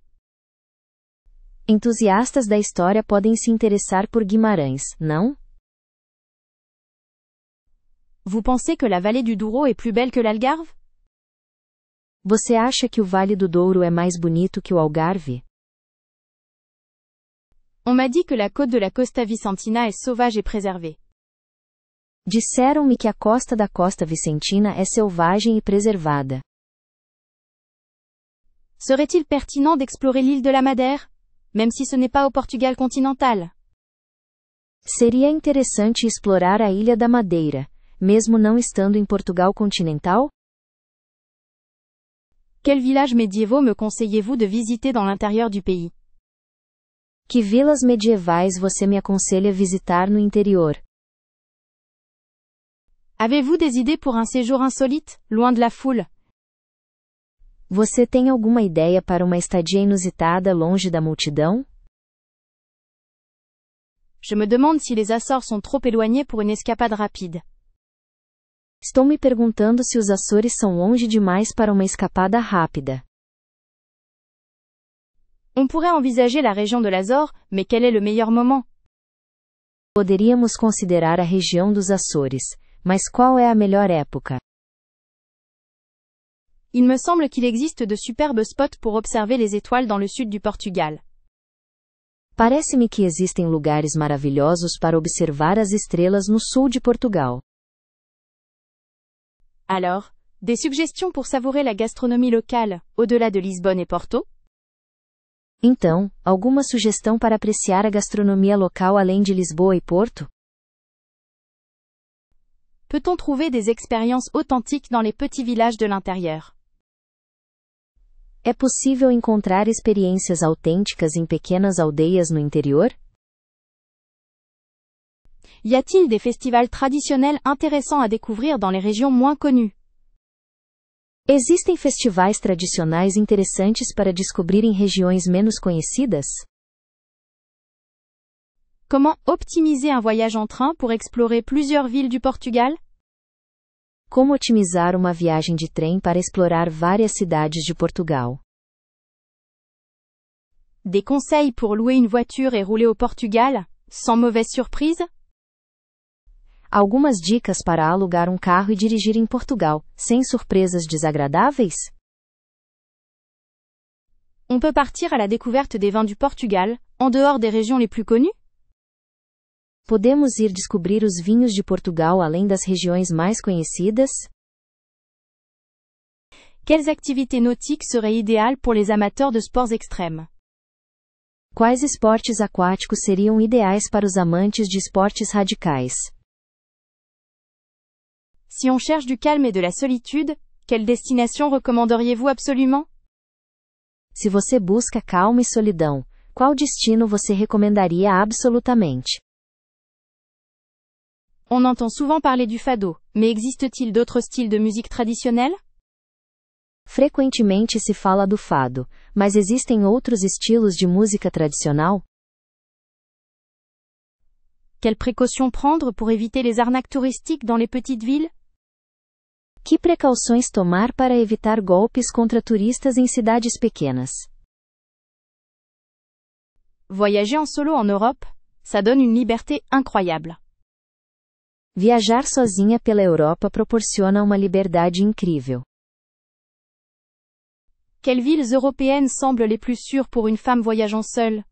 Entusiastas da história podem se interessar por Guimarães, não? Vous pensez que la vallée du Douro est plus belle que l'Algarve? Você acha que o Vale do Douro é mais bonito que o Algarve? On m'a dit que la côte de la Costa Vicentina est sauvage et préservée. Disseram-me que a costa da Costa Vicentina é selvagem e preservada. Serait-il pertinent d'explorer l'île de la Madère, même si ce n'est pas au Portugal continental? Seria interessante explorar a Ilha da Madeira, mesmo não estando em Portugal continental? Quels villages médiévaux me conseillez-vous de visiter dans l'intérieur du pays? Que vilas medievais você me aconselha visitar no interior? Avez-vous des idées pour un séjour insolite, loin de la foule? Você tem alguma ideia para uma estadia inusitada longe da multidão? Je me demande si les Açores sont trop éloignés pour une escapade rapide. Estou me perguntando se os Açores são longe demais para uma escapada rápida. On pourrait envisager la région de l'Azore, mais quel est le meilleur moment? Poderíamos considerar a região dos Açores, mas qual é a melhor época? Il me semble qu'il existe de superbes spots pour observer les étoiles dans le sud du Portugal. Parece-me que existem lugares maravilhosos para observar as estrelas no sul de Portugal. Alors, des suggestions pour savourer la gastronomie locale, au-delà de Lisbonne et Porto? Então, alguma sugestão para apreciar a gastronomia local além de Lisboa e Porto? Peut-on trouver des expériences authentiques dans les petits villages de l'intérieur? É possível encontrar experiências autênticas em pequenas aldeias no interior? Y a-t-il des festivals traditionnels intéressants à découvrir dans les régions moins connues? Existem festivais tradicionais interessantes para descobrir em regiões menos conhecidas? Comment optimiser un voyage en train pour explorer plusieurs villes du Portugal? Como otimizar uma viagem de trem para explorar várias cidades de Portugal? Des conseils pour louer une voiture et rouler au Portugal, sans mauvaise surprise? Algumas dicas para alugar um carro e dirigir em Portugal, sem surpresas desagradáveis? On peut partir à la découverte des vins du Portugal, en dehors des régions les plus connues? Podemos ir descobrir os vinhos de Portugal além das regiões mais conhecidas? Quelles activités nautiques seraient idéales pour les amateurs de sports extrêmes? Quais esportes aquáticos seriam ideais para os amantes de esportes radicais? Si on cherche du calme et de la solitude, quelle destination recommanderiez-vous absolument? Se você busca calma e solidão, qual destino você recomendaria absolutamente? On entend souvent parler du fado, mais existe-t-il d'autres styles de musique traditionnelle? Frequentemente se fala do fado, mas existem outros estilos de música tradicional? Quelles précautions prendre pour éviter les arnaques touristiques dans les petites villes? Que precauções tomar para evitar golpes contra turistas em cidades pequenas? Voyager en solo en Europe, ça donne une liberté incroyable. Viajar sozinha pela Europa proporciona uma liberdade incrível. Quelles villes européennes semblent les plus sûres pour une femme voyageant seule?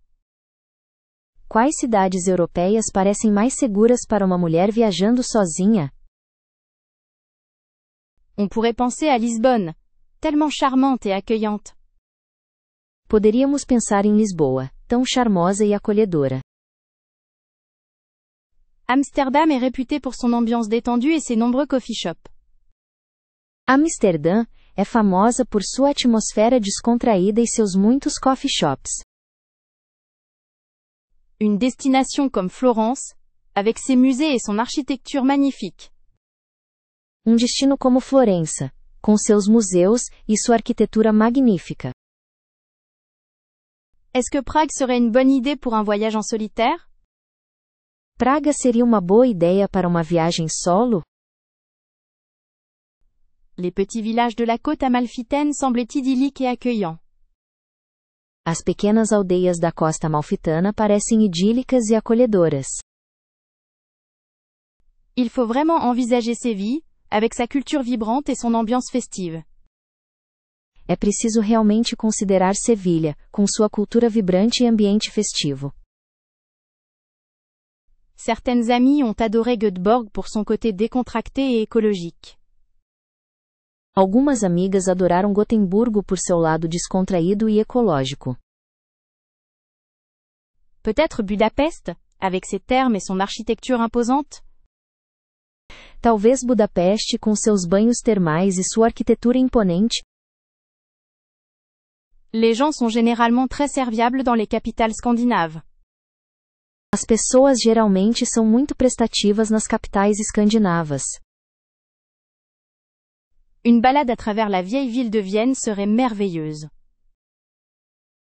Quais cidades europeias parecem mais seguras para uma mulher viajando sozinha? On pourrait penser à Lisbonne, tellement charmante et accueillante. Poderíamos pensar em Lisboa, tão charmosa e acolhedora. Amsterdam est réputé pour son ambiance détendue et ses nombreux coffee shops. Amsterdã é famosa por sua atmosfera descontraída e seus muitos coffee shops. Une destination comme Florence, avec ses musées et son architecture magnifique. Um destino como Florença, com seus museus e sua arquitetura magnífica. Est-ce que Prague serait une bonne idée pour un voyage en solitaire? Praga seria uma boa ideia para uma viagem solo? Les petits villages de la côte amalfitaine semblaient idylliques et accueillants. As pequenas aldeias da costa amalfitana parecem idílicas e acolhedoras. Il faut vraiment envisager Séville, avec sa culture vibrante et son ambiance festive. É preciso realmente considerar Sevilha, com sua cultura vibrante e ambiente festivo. Certaines amies ont adoré Göteborg pour son côté décontracté et écologique. Algumas amigas adoraram Gotemburgo por seu lado descontraído e ecológico. Peut-être Budapest, avec ses thermes et son architecture imposante? Talvez Budapeste com seus banhos termais e sua arquitetura imponente? Les gens sont généralement très serviables dans les capitales scandinaves. As pessoas geralmente são muito prestativas nas capitais escandinavas. Une balade à travers la vieille ville de Vienne serait merveilleuse.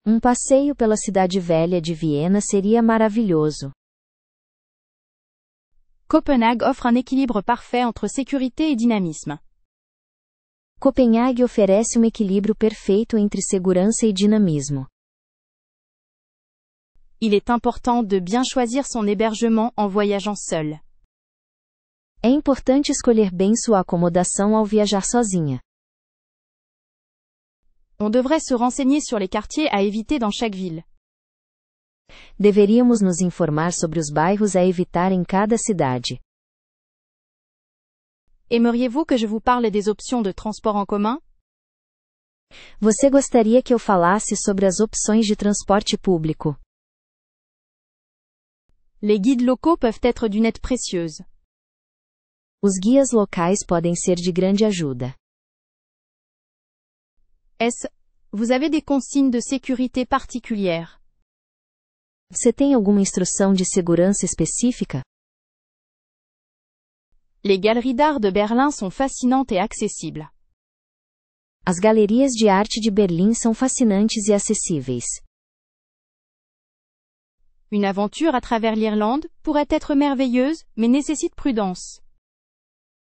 Um passeio pela cidade velha de Viena seria maravilhoso. Copenhague offre un équilibre parfait entre sécurité et dynamisme. Copenhague oferece um equilíbrio perfeito entre segurança e dinamismo. Il est important de bien choisir son hébergement en voyageant seul. É importante escolher bem sua acomodação ao viajar sozinha. On devrait se renseigner sur les quartiers à éviter dans chaque ville. Deveríamos nos informar sobre os bairros a evitar em cada cidade. Aimeriez-vous que je vous parle des options de transport en commun? Você gostaria que eu falasse sobre as opções de transporte público? Les guides locaux peuvent être d'une aide précieuse. Os guias locais podem ser de grande ajuda. Vous avez des consignes de sécurité particulières? Você tem alguma instrução de segurança específica? Les galeries d'art de Berlin sont fascinantes et accessibles. As galerias de arte de Berlim são fascinantes e acessíveis. Une aventure à travers l'Irlande pourrait être merveilleuse, mais nécessite prudence.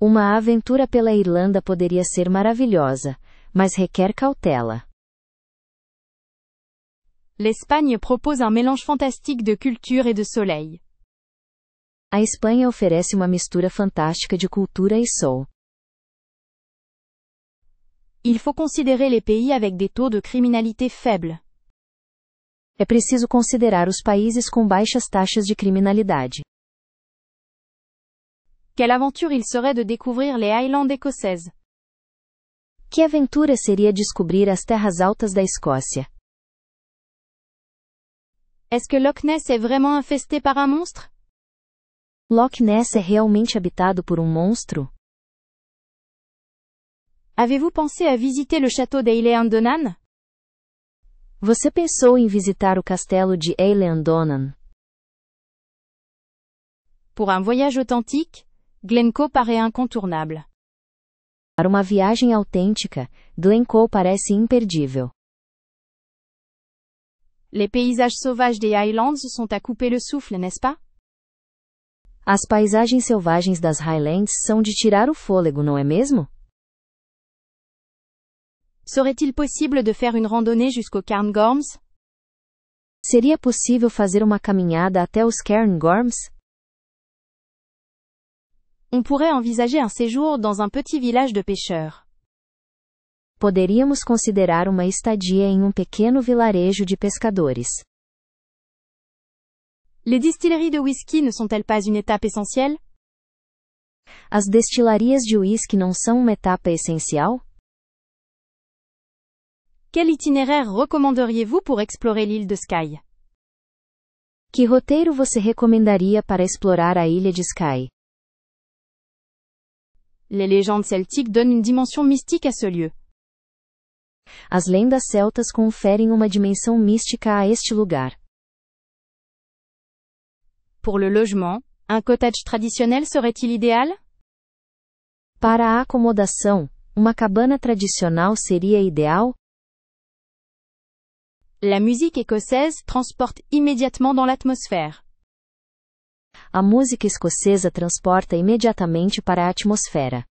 Uma aventura pela Irlanda poderia ser maravilhosa, mas requer cautela. L'Espagne propose un mélange fantastique de culture et de soleil. A Espanha oferece uma mistura fantástica de cultura e sol. Il faut considérer les pays avec des taux de criminalité faibles. É preciso considerar os países com baixas taxas de criminalidade. Quelle aventure il serait de découvrir les Highlands écossaises. Que aventura seria descobrir as terras altas da Escócia? Est-ce que Loch Ness est vraiment infesté par un monstre? Loch Ness é realmente habitado por um monstro? Avez-vous pensé à visiter le château d'Eilean-Donan? Você pensou em visitar o castelo de Eilean-Donan? Pour un voyage authentique, Glencoe paraît incontournable. Para uma viagem autêntica, Glencoe parece imperdível. Les paysages sauvages des Highlands sont à couper le souffle, n'est-ce pas? As paisagens selvagens das Highlands são de tirar o fôlego, não é mesmo? Serait-il possible de faire une randonnée jusqu'aux Cairngorms? Seria possível fazer uma caminhada até os Cairngorms? On pourrait envisager un séjour dans un petit village de pêcheurs. Poderíamos considerar uma estadia em um pequeno vilarejo de pescadores. Les distilleries de whisky ne sont-elles pas une étape essentielle? As destilarias de uísque não são uma etapa essencial? Quel itinéraire recommanderiez-vous pour explorer l'île de Skye? Que roteiro você recomendaria para explorar a ilha de Skye? Les légendes celtiques donnent une dimension mystique à ce lieu. As lendas celtas conferem uma dimensão mística a este lugar. Pour le logement, un cottage traditionnel serait-il idéal? Para a acomodação, uma cabana tradicional seria ideal? La musique écossaise transporte immédiatement dans l'atmosphère. A música escocesa transporta imediatamente para a atmosfera.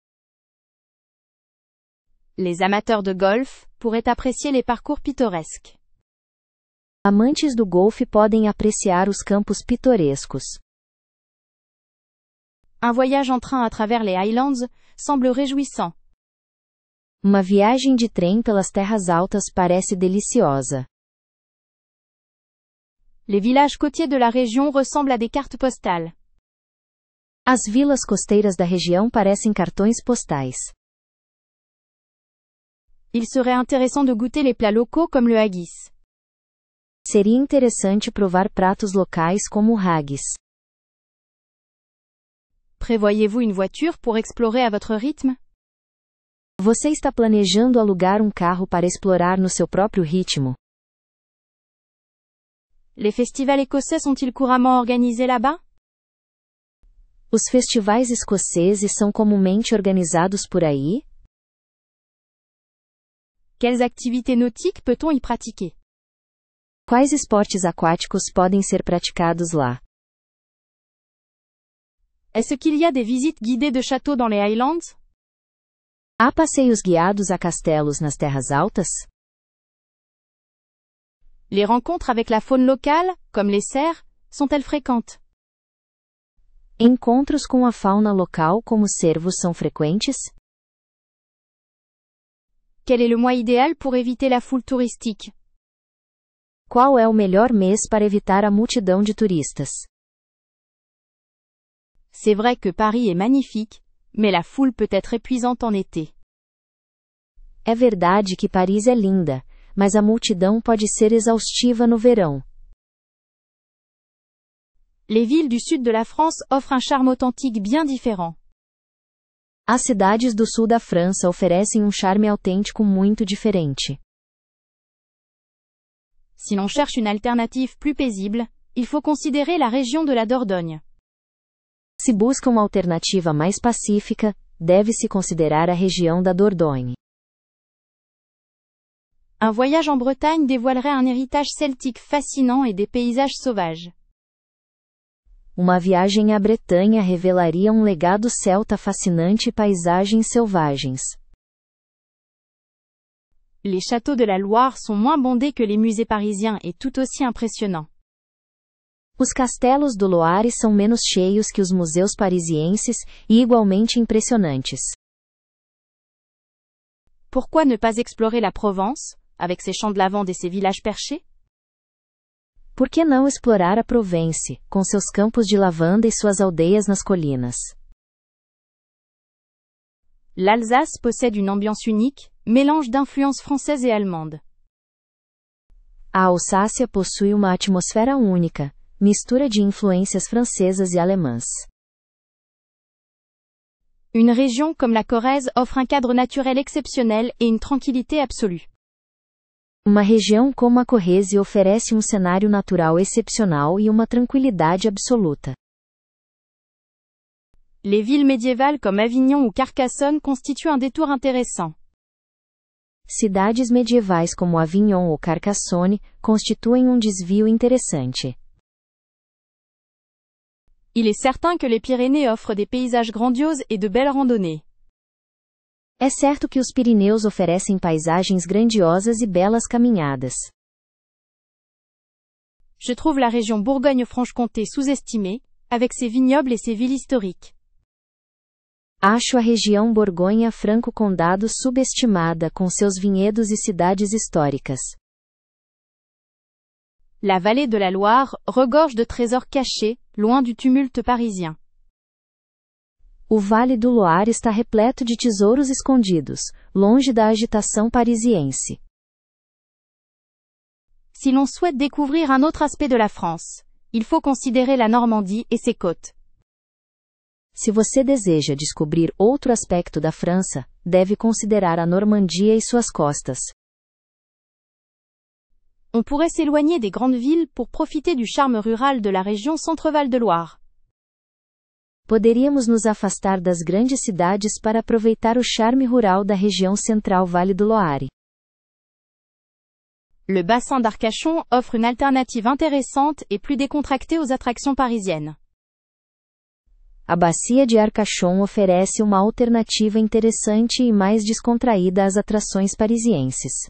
Les amateurs de golf pourraient apprécier les parcours pittoresques. Amantes do golfe podem apreciar os campos pitorescos. Un voyage en train à travers les Highlands semble réjouissant. Uma viagem de trem pelas terras altas parece deliciosa. Les villages côtiers de la région ressemblent à des cartes postales. As vilas costeiras da região parecem cartões postais. Il serait intéressant de goûter les plats locaux comme le haggis. Seria interessante provar pratos locais como o haggis. Prévoyez-vous une voiture pour explorer à votre rythme? Você está planejando alugar um carro para explorar no seu próprio ritmo? Les festivals écossais sont-ils couramment organisés là-bas? Os festivais escoceses são comumente organizados por aí? Quelles activités nautiques peut-on y pratiquer? Quais esportes aquáticos podem ser praticados lá? Est-ce qu'il y a des visites guidées de châteaux dans les Highlands? Há passeios guiados a castelos nas terras altas? Les rencontres avec la faune locale, comme les cerfs, sont-elles fréquentes? Encontros com a fauna local como cervos são frequentes? Quel est le mois idéal pour éviter la foule touristique? Qual é o melhor mês para evitar a multidão de turistas? C'est vrai que Paris est magnifique, mais la foule peut être épuisante en été. É verdade que Paris é linda, mas a multidão pode ser exaustiva no verão. Les villes du sud de la France offrent un charme authentique bien différent. As cidades do sul da França oferecem um charme autêntico muito diferente. Si l'on cherche une alternative plus paisible, il faut considérer la région de la Dordogne. Se busca uma alternativa mais pacífica, deve-se considerar a região da Dordogne. Un voyage en Bretagne dévoilerait un héritage celtique fascinant et des paysages sauvages. Uma viagem à Bretanha revelaria um legado celta fascinante e paisagens selvagens. Les châteaux de la Loire sont moins bondés que les musées parisiens et tout aussi impressionnants. Os castelos do Loire são menos cheios que os museus parisienses e igualmente impressionantes. Pourquoi ne pas explorer la Provence, avec ses champs de lavande et ses villages perchés? Por que não explorar a Provence, com seus campos de lavanda e suas aldeias nas colinas? L'Alsace possède une ambiance unique, mélange d'influences françaises et allemandes. A Alsácia possui uma atmosfera única, mistura de influências francesas e alemãs. Une région comme la Corrèze offre un cadre naturel exceptionnel et une tranquillité absolue. Uma região como a Corrèze oferece um cenário natural excepcional e uma tranquilidade absoluta. Les villes médiévales comme Avignon ou Carcassonne constituent un détour intéressant. Cidades medievais como Avignon ou Carcassonne constituem um desvio interessante. Il est certain que les Pyrénées offrent des paysages grandioses et de belles randonnées. É certo que os Pirineus oferecem paisagens grandiosas e belas caminhadas. Je trouve la région Bourgogne-Franche-Comté sous-estimée, avec ses vignobles et ses villes historiques. Acho a região Borgonha-Franco-Condado subestimada com seus vinhedos e cidades históricas. La vallée de la Loire regorge de trésors cachés, loin du tumulte parisien. O Vale do Loire está repleto de tesouros escondidos, longe da agitação parisiense. Si l'on souhaite découvrir un autre aspect de la France, il faut considérer la Normandie et ses côtes. Se você deseja descobrir outro aspecto da França, deve considerar a Normandia e suas costas. On pourrait s'éloigner des grandes villes pour profiter du charme rural de la région Centre-Val de Loire. Poderíamos nos afastar das grandes cidades para aproveitar o charme rural da região central Vale do Loire. Le bassin d'Arcachon offre une alternative intéressante et plus décontractée aux attractions parisiennes. A bacia de Arcachon oferece uma alternativa interessante e mais descontraída às atrações parisienses.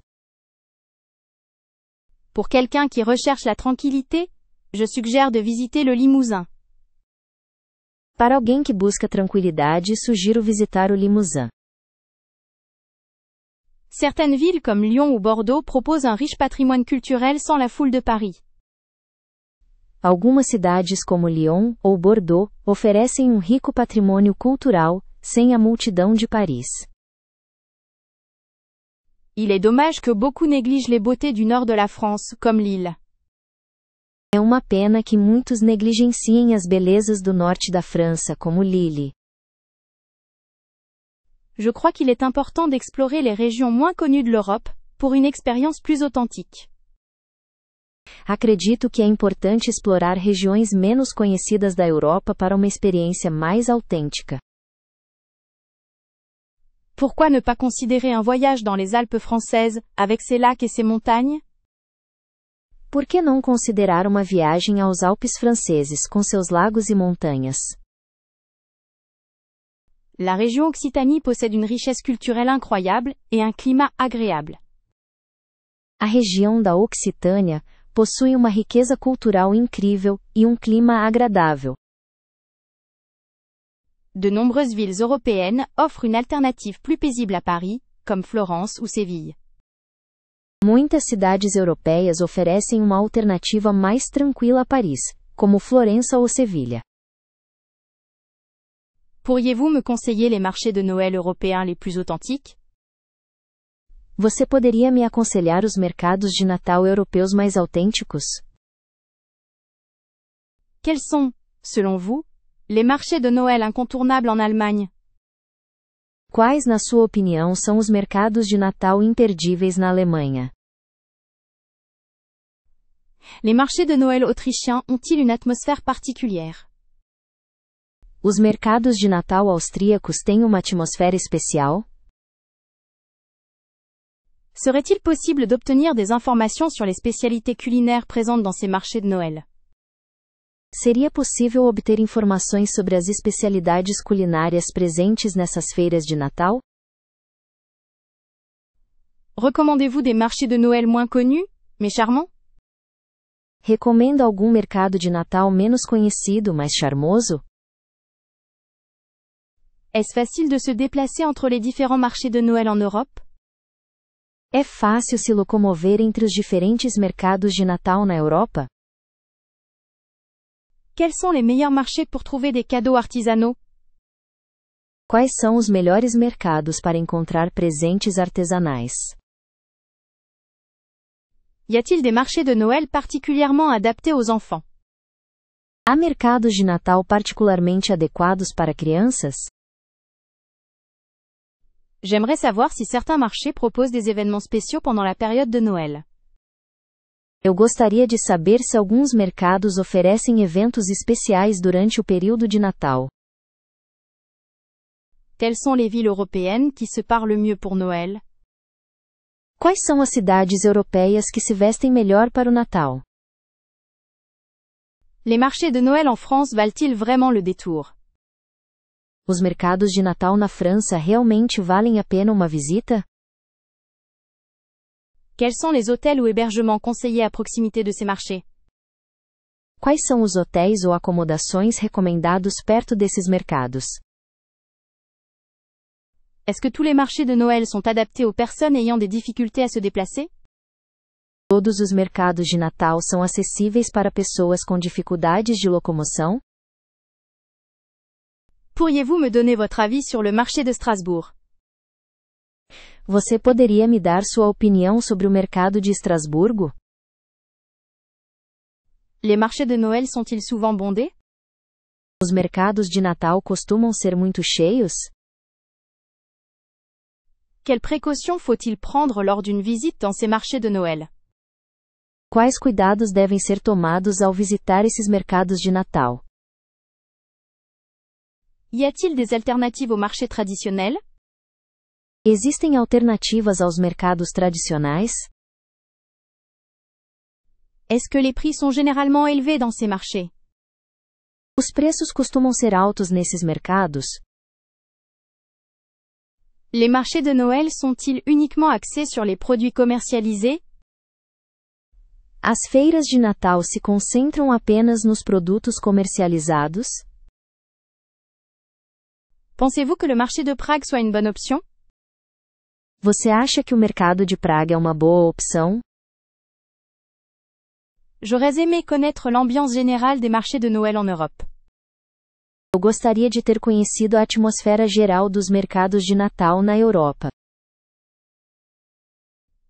Pour quelqu'un qui recherche la tranquillité, je suggère de visiter le Limousin. Para alguém que busca tranquilidade, sugiro visitar o Limousin. Certaines villes comme Lyon ou Bordeaux proposent un riche patrimoine culturel sans la foule de Paris. Algumas cidades como Lyon ou Bordeaux oferecem um rico patrimônio cultural, sem a multidão de Paris. Il est dommage que beaucoup négligent les beautés du nord de la France, comme Lille. É uma pena que muitos negligenciem as belezas do norte da França, como Lille. Je crois qu'il est important d'explorer les régions moins connues de l'Europe, pour une expérience plus authentique. Acredito que é importante explorar regiões menos conhecidas da Europa para uma experiência mais autêntica. Pourquoi ne pas considérer un voyage dans les Alpes françaises, avec ses lacs et ses montagnes? Por que não considerar uma viagem aos Alpes franceses com seus lagos e montanhas? La région Occitanie possède une richesse culturelle incroyable, et un climat agréable. A região da Occitânia possui uma riqueza cultural incrível e um clima agradável. De nombreuses villes européennes offrent une alternative plus paisible à Paris, comme Florence ou Séville. Muitas cidades europeias oferecem uma alternativa mais tranquila a Paris, como Florença ou Sevilha. Pourriez-vous me conseiller les marchés de Noël européens les plus authentiques? Você poderia me aconselhar os mercados de Natal europeus mais autênticos? Quels sont, selon vous, les marchés de Noël incontournables en Allemagne? Quais, na sua opinião, são os mercados de Natal imperdíveis na Alemanha? Les marchés de Noël autrichiens ont-ils une atmosphère particulière? Os mercados de Natal austríacos têm uma atmosfera especial? Serait-il possible d'obtenir des informations sur les spécialités culinaires présentes dans ces marchés de Noël? Seria possível obter informações sobre as especialidades culinárias presentes nessas feiras de Natal? Recommandez-vous des marchés de Noël moins connus, mais charmants? Recomenda algum mercado de Natal menos conhecido, mas charmoso? Est-ce facile de se déplacer entre les différents marchés de Noël en Europe? É fácil se locomover entre os diferentes mercados de Natal na Europa? Quels sont les meilleurs marchés pour trouver des cadeaux artisanaux? Quais são os melhores mercados para encontrar presentes artesanais? Y a-t-il des marchés de Noël particulièrement adaptés aux enfants? Há mercados de Natal particularmente adequados para crianças? J'aimerais savoir si certains marchés proposent des événements spéciaux pendant la période de Noël. Eu gostaria de saber se alguns mercados oferecem eventos especiais durante o período de Natal. Quelles sont les villes européennes qui se parlent le mieux pour Noël? Quais são as cidades europeias que se vestem melhor para o Natal? Les marchés de Noël en France valent-ils vraiment le détour? Os mercados de Natal na França realmente valem a pena uma visita? Quels sont les hôtels ou hébergements conseillés à proximité de ces marchés? Quais são os hotéis ou acomodações recomendados perto desses mercados? Est-ce que tous les marchés de Noël sont adaptés aux personnes ayant des difficultés à se déplacer? Todos os mercados de Natal são acessíveis para pessoas com dificuldades de locomoção? Pourriez-vous me donner votre avis sur le marché de Strasbourg? Você poderia me dar sua opinião sobre o mercado de Estrasburgo? Les marchés de Noël sont-ils souvent bondés? Os mercados de Natal costumam ser muito cheios? Quelles précautions faut-il prendre lors d'une visite dans ces marchés de Noël? Quais cuidados devem ser tomados ao visitar esses mercados de Natal? Y a-t-il des alternatives aux marchés traditionnels? Existem alternativas aos mercados tradicionais? Est-ce que les prix sont généralement élevés dans ces marchés? Os preços costumam ser altos nesses mercados? Les marchés de Noël sont-ils uniquement axés sur les produits commercialisés? As feiras de Natal se concentram apenas nos produtos comercializados? Pensez-vous que le marché de Prague soit une bonne option? Você acha que o mercado de Praga é uma boa opção? J'aurais aimé connaître l'ambiance générale des marchés de Noël en Europe. Eu gostaria de ter conhecido a atmosfera geral dos mercados de Natal na Europa.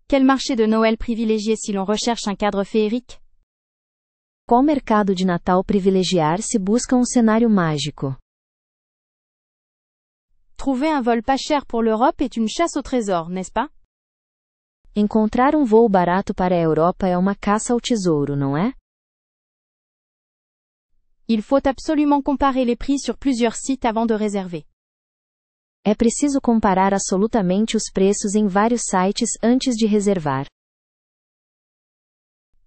Quel marché de Noël privilégier si l'on recherche un cadre féerique? Qual mercado de Natal privilegiar se busca um cenário mágico? Trouver un vol pas cher pour l'Europe est une chasse au trésor, n'est-ce pas? Encontrar um voo barato para a Europa é uma caça ao tesouro, não é? Il faut absolument comparer les prix sur plusieurs sites avant de réserver. É preciso comparar absolutamente os preços em vários sites antes de reservar.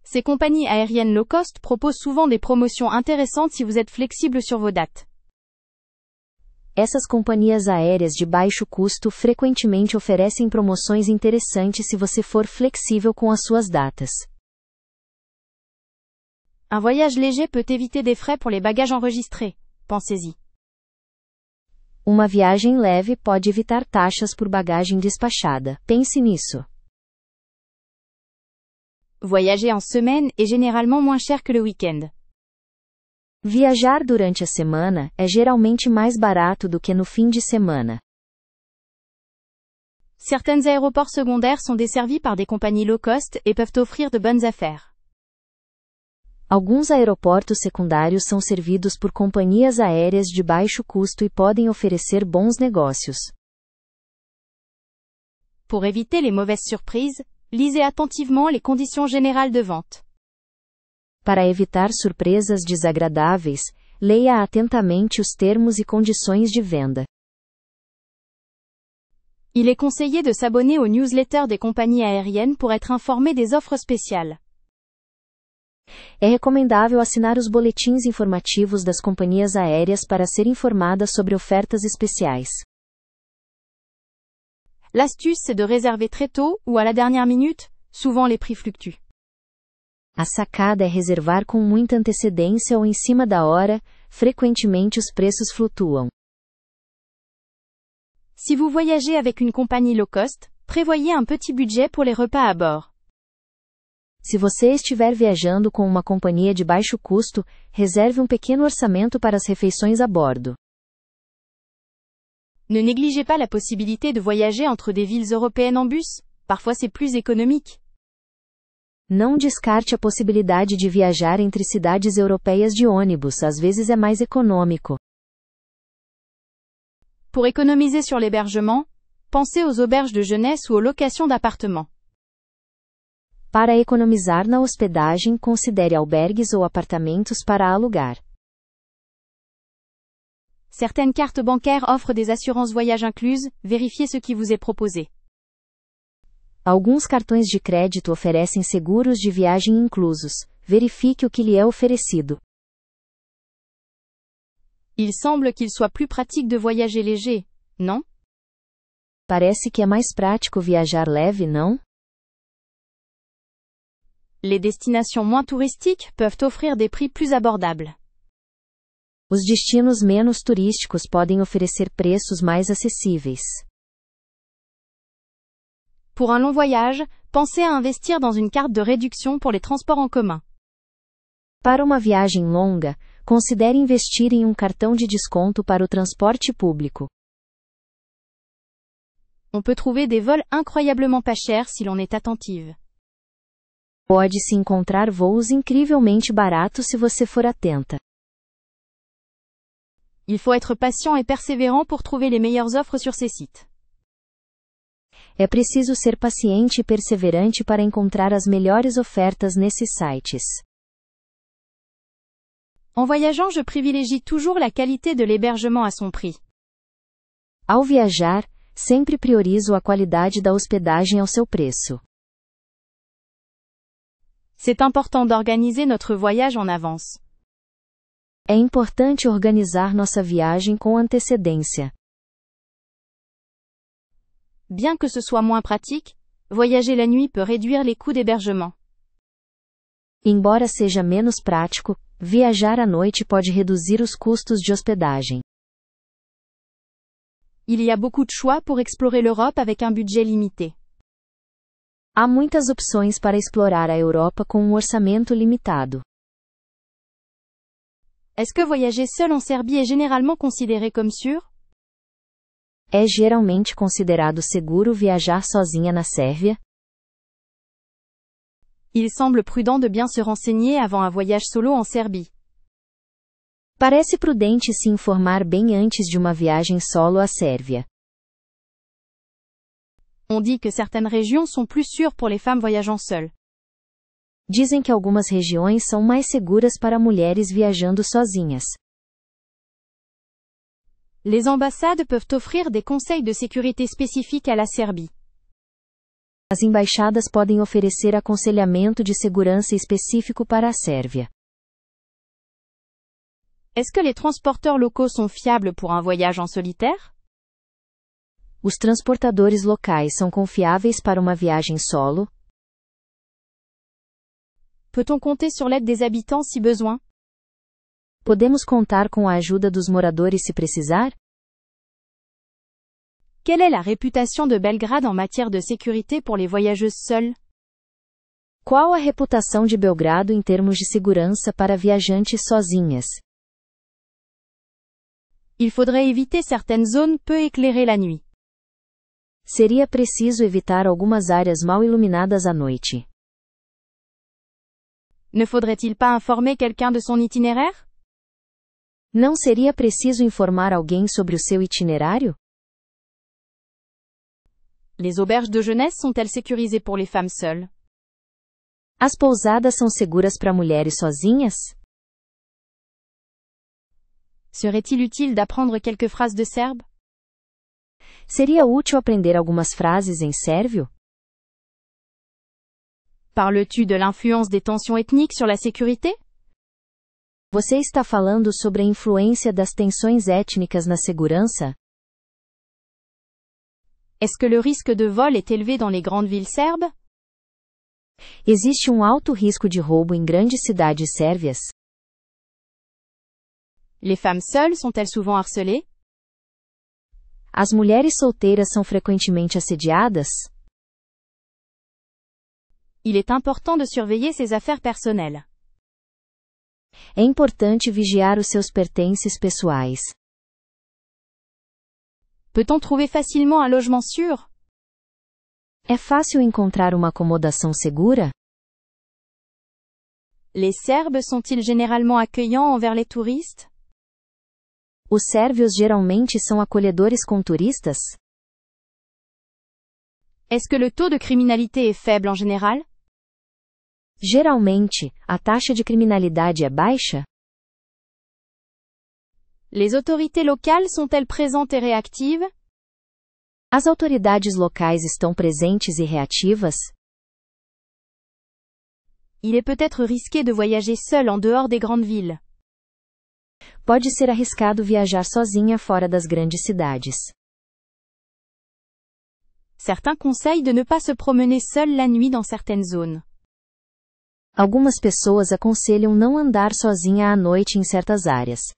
Ces compagnies aériennes low cost proposent souvent des promotions intéressantes si vous êtes flexible sur vos dates. Essas companhias aéreas de baixo custo frequentemente oferecem promoções interessantes se você for flexível com as suas datas. Un voyage léger peut éviter des frais pour les bagages enregistrés. Pensez-y. Uma viagem leve pode evitar taxas por bagagem despachada. Pense nisso. Voyager en semaine est généralement moins cher que le week-end. Viajar durante a semana é geralmente mais barato do que no fim de semana. Certains aéroports secondaires sont desservis par des compagnies low cost et peuvent offrir de bonnes affaires. Alguns aeroportos secundários são servidos por companhias aéreas de baixo custo e podem oferecer bons negócios. Pour éviter les mauvaises surprises, lisez attentivement les conditions générales de vente. Para evitar surpresas desagradáveis, leia atentamente os termos e condições de venda. Il est conseillé de s'abonner aux newsletters des compagnies aériennes pour être informé des offres spéciales. É recomendável assinar os boletins informativos das companhias aéreas para ser informada sobre ofertas especiais. L'astuce c'est de réserver très tôt ou à la dernière minute, souvent les prix fluctuent. A sacada é reservar com muita antecedência ou em cima da hora, frequentemente os preços flutuam. Si vous voyagez avec une compagnie low cost, prévoyez un petit budget pour les repas à bord. Se você estiver viajando com uma companhia de baixo custo, reserve um pequeno orçamento para as refeições a bordo. Ne négligez pas la possibilité de voyager entre des villes européennes en bus, parfois c'est plus économique. Não descarte a possibilidade de viajar entre cidades europeias de ônibus, às vezes é mais econômico. Pour économiser sur l'hébergement, pensez aux auberges de jeunesse ou aux locations d'appartements. Para economizar na hospedagem, considere albergues ou apartamentos para alugar. Certaines cartes bancaires offrent des assurances voyage incluses, vérifiez ce qui vous est proposé. Alguns cartões de crédito oferecem seguros de viagem inclusos. Verifique o que lhe é oferecido. Il semble qu'il soit plus pratique de voyager léger, non? Parece que é mais prático viajar leve, não? Les destinations moins touristiques peuvent offrir des prix plus abordables. Os destinos menos turísticos podem oferecer preços mais acessíveis. Pour un long voyage, pensez à investir dans une carte de réduction pour les transports en commun. Para uma viagem longa, considere investir em um cartão de desconto para o transporte público. On peut trouver des vols incroyablement pas chers si l'on est attentive. Pode-se encontrar voos incrivelmente baratos se você for atenta. Il faut être patient et persévérant pour trouver les meilleures offres sur ces sites. É preciso ser paciente e perseverante para encontrar as melhores ofertas nesses sites. En voyageant, je privilégie toujours la qualité de l'hébergement à son prix. Ao viajar, sempre priorizo a qualidade da hospedagem ao seu preço. C'est important d'organiser notre voyage en avance. É importante organizar nossa viagem com antecedência. Bien que ce soit moins pratique, voyager la nuit peut réduire les coûts d'hébergement. Embora seja menos prático, viajar à noite pode reduzir os custos de hospedagem. Il y a beaucoup de choix pour explorer l'Europe avec un budget limité. Há muitas opções para explorar a Europa com um orçamento limitado. Est-ce que voyager seul en Serbie est généralement considéré comme sûr? É geralmente considerado seguro viajar sozinha na Sérvia? Il semble prudent de bien se renseigner avant un voyage solo en Serbie. Parece prudente se informar bem antes de uma viagem solo à Sérvia. On dit que certaines régions sont plus sûres pour les femmes voyageant seules. Dizem que algumas regiões são mais seguras para mulheres viajando sozinhas. Les ambassades peuvent offrir des conseils de sécurité spécifiques à la Serbie. As embaixadas podem oferecer aconselhamento de segurança específico para a Sérvia. Est-ce que les transporteurs locaux sont fiables pour un voyage en solitaire? Os transportadores locais são confiáveis para uma viagem solo? Peut-on compter sur l'aide des habitants si besoin? Podemos contar com a ajuda dos moradores se precisar? Quelle est la réputation de Belgrade en matière de sécurité pour les voyageuses seules? Qual a reputação de Belgrado em termos de segurança para viajantes sozinhas? Il faudrait éviter certaines zones peu éclairées la nuit. Seria preciso evitar algumas áreas mal iluminadas à noite. Ne faudrait-il pas informer quelqu'un de son itinéraire? Não seria preciso informar alguém sobre o seu itinerário? Les auberges de jeunesse sont-elles sécurisées pour les femmes seules? As pousadas são seguras para mulheres sozinhas? Serait-il utile d'apprendre quelques phrases de serbe? Seria útil aprender algumas frases em sérvio? Parles-tu de l'influence des tensions ethniques sur la sécurité? Você está falando sobre a influência das tensões étnicas na segurança? Est-ce que le risque de vol est élevé dans les grandes villes serbes? Existe um alto risco de roubo em grandes cidades sérvias? Les femmes seules sont-elles souvent harcelées? As mulheres solteiras são frequentemente assediadas? Il est important de surveiller ses affaires personnelles. É importante vigiar os seus pertences pessoais. Peut-on trouver facilement un logement sûr? É fácil encontrar uma acomodação segura? Les Serbes sont-ils généralement accueillants envers les touristes? Os sérvios geralmente são acolhedores com turistas? Est-ce que le taux de criminalité est faible en général? Geralmente, a taxa de criminalidade é baixa? Les autorités locales sont-elles présentes et réactives? As autoridades locais estão presentes e reativas? Il est peut-être risqué de voyager seul en dehors des grandes villes. Pode ser arriscado viajar sozinha fora das grandes cidades. Certains conseillent de ne pas se promener seul la nuit dans certaines zones. Algumas pessoas aconselham não andar sozinha à noite em certas áreas.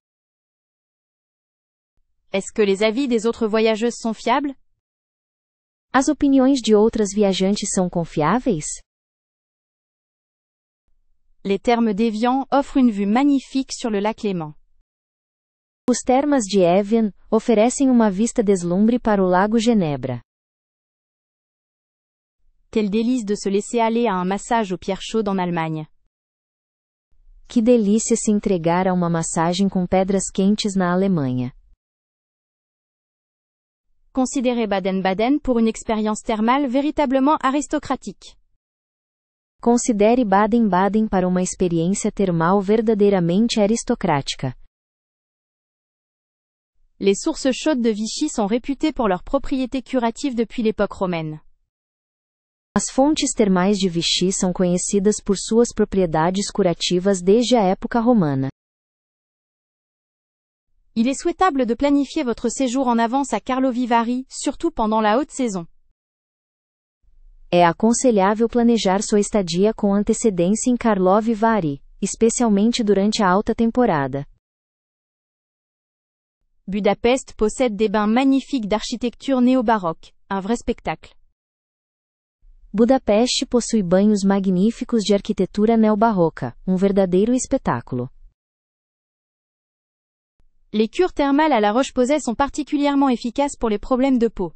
Est-ce que les avis des autres voyageuses sont fiables? As opiniões de outras viajantes são confiáveis? Les thermes d'Évian offrent une vue magnifique sur le lac Léman. Os termas de Évian oferecem uma vista deslumbre para o Lago Genebra. Quel délice de se laisser aller à un massage aux pierres chaudes en Allemagne. Que delícia se entregar a uma massagem com pedras quentes na Alemanha. Considérez Baden-Baden pour une expérience thermale véritablement aristocratique. Considere Baden-Baden para uma experiência termal verdadeiramente aristocrática. Les sources chaudes de Vichy sont réputées pour leurs propriétés curatives depuis l'époque romaine. As fontes termais de Vichy são conhecidas por suas propriedades curativas desde a época romana. Il est souhaitable de planifier votre séjour en avance à Karlovy Vary, surtout pendant la haute saison. É aconselhável planejar sua estadia com antecedência em Karlovy Vary, especialmente durante a alta temporada. Budapest possède des bains magnifiques d'architecture néo-baroque, un vrai spectacle. Budapeste possui banhos magníficos de arquitetura neobarroca, um verdadeiro espetáculo. Les cures thermales à la Roche-Posay sont particulièrement efficaces pour les problèmes de peau.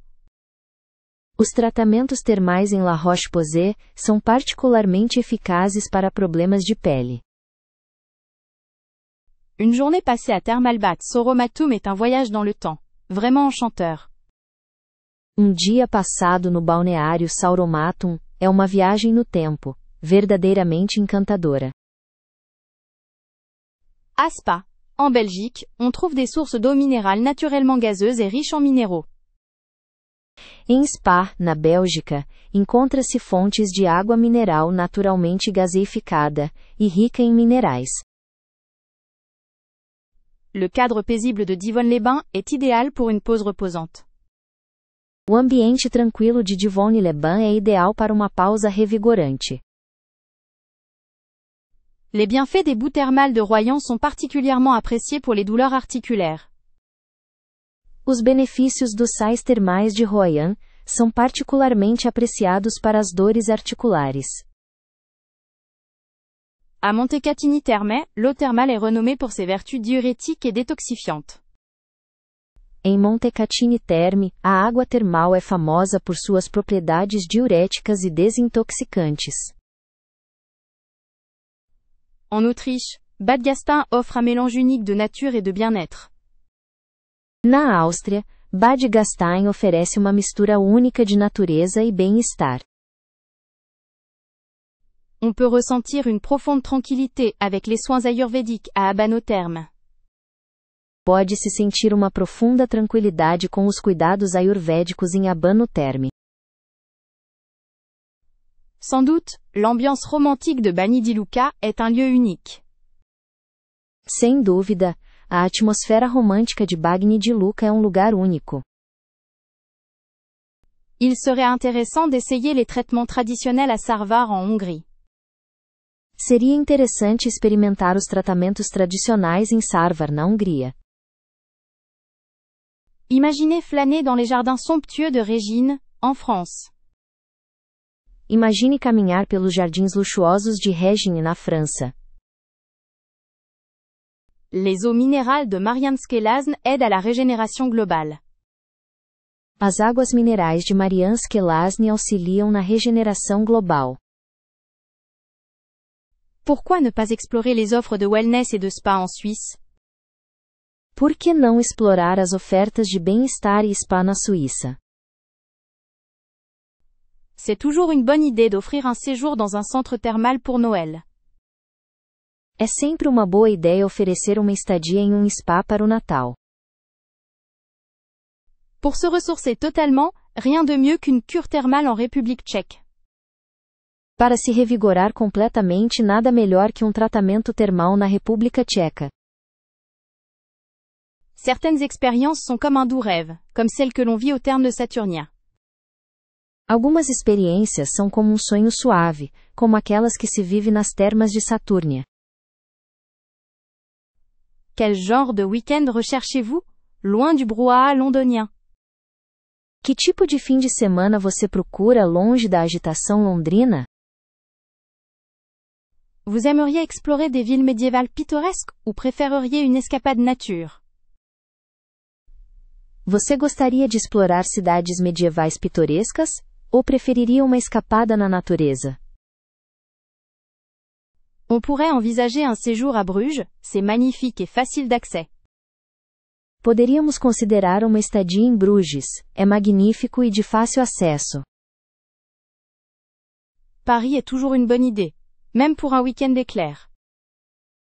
Os tratamentos termais em La Roche-Posay são particularmente eficazes para problemas de pele. Une journée passée à Thermalbad Soromatum est un voyage dans le temps, vraiment enchanteur. Um dia passado no balneário Sauromatum é uma viagem no tempo, verdadeiramente encantadora. À Spa, en Belgique, on trouve des sources d'eau minérale naturellement gazeuses et riches en minéraux. Em Spa, na Bélgica, encontra-se fontes de água mineral naturalmente gaseificada e rica em minerais. le cadre paisible de Divonne-les-Bains est idéal pour une pause reposante. O ambiente tranquilo de Divonne-les-Bains é ideal para uma pausa revigorante. Les bienfaits des boues thermales de Royan sont particulièrement appréciés pour les douleurs articulaires. Os benefícios dos sais termais de Royan são particularmente apreciados para as dores articulares. À Montecatini-Thermae, l'eau thermale est renommée pour ses vertus diurétiques et détoxifiantes. Em Montecatini Terme, a água termal é famosa por suas propriedades diuréticas e desintoxicantes. En Autriche, Bad Gastein offre un mélange unique de nature et de bien-être. Na Áustria, Bad Gastein oferece uma mistura única de natureza e bem-estar. On peut ressentir une profonde tranquillité avec les soins ayurvédiques à Abanotherme. Pode-se sentir uma profunda tranquilidade com os cuidados ayurvédicos em Abanotherme. Sans doute, l'ambiance romantique de Bani di Luca est un lieu unique. Sem dúvida, a atmosfera romântica de Bagni di Luca é um lugar único. Il serait intéressant d'essayer les traitements traditionnels à Sarvar en Hongrie. Seria interessante experimentar os tratamentos tradicionais em Sarvar, na Hungria. Imaginez flâner dans les jardins somptueux de Régine, en France. Imagine caminhar pelos jardins luxuosos de Régine, na França. Les eaux minérales de Marianske Lázne aident à la régénération globale. As águas minerais de Marianske Lázne auxiliam na regeneração global. Pourquoi ne pas explorer les offres de wellness et de spa en Suisse? Por que não explorar as ofertas de bem-estar e spa na Suíça? C'est toujours une bonne idée d'offrir un séjour dans un centre thermal pour Noël. É sempre uma boa ideia oferecer uma estadia em um spa para o Natal. Pour se ressourcer totalement, rien de mieux qu'une cure thermale en République tchèque. Para se revigorar completamente, nada melhor que um tratamento termal na República Tcheca. Certaines expériences sont comme un doux rêve, comme celle que l'on vit au terme de Saturnia. Algumas experiências são como um sonho suave, como aquelas que se vive nas termas de Satúrnia. Quel genre de week-end recherchez-vous? Loin du brouhaha londonien. Que tipo de fim de semana você procura longe da agitação londrina? Vous aimeriez explorer des villes médiévales pittoresques, ou préféreriez une escapade nature? Você gostaria de explorar cidades medievais pitorescas, ou preferiria uma escapada na natureza? On pourrait envisager un séjour à Bruges, c'est magnifique et facile d'accès. Poderíamos considerar uma estadia em Bruges, é magnífico e de fácil acesso. Paris est toujours une bonne idée, même pour un week-end éclair.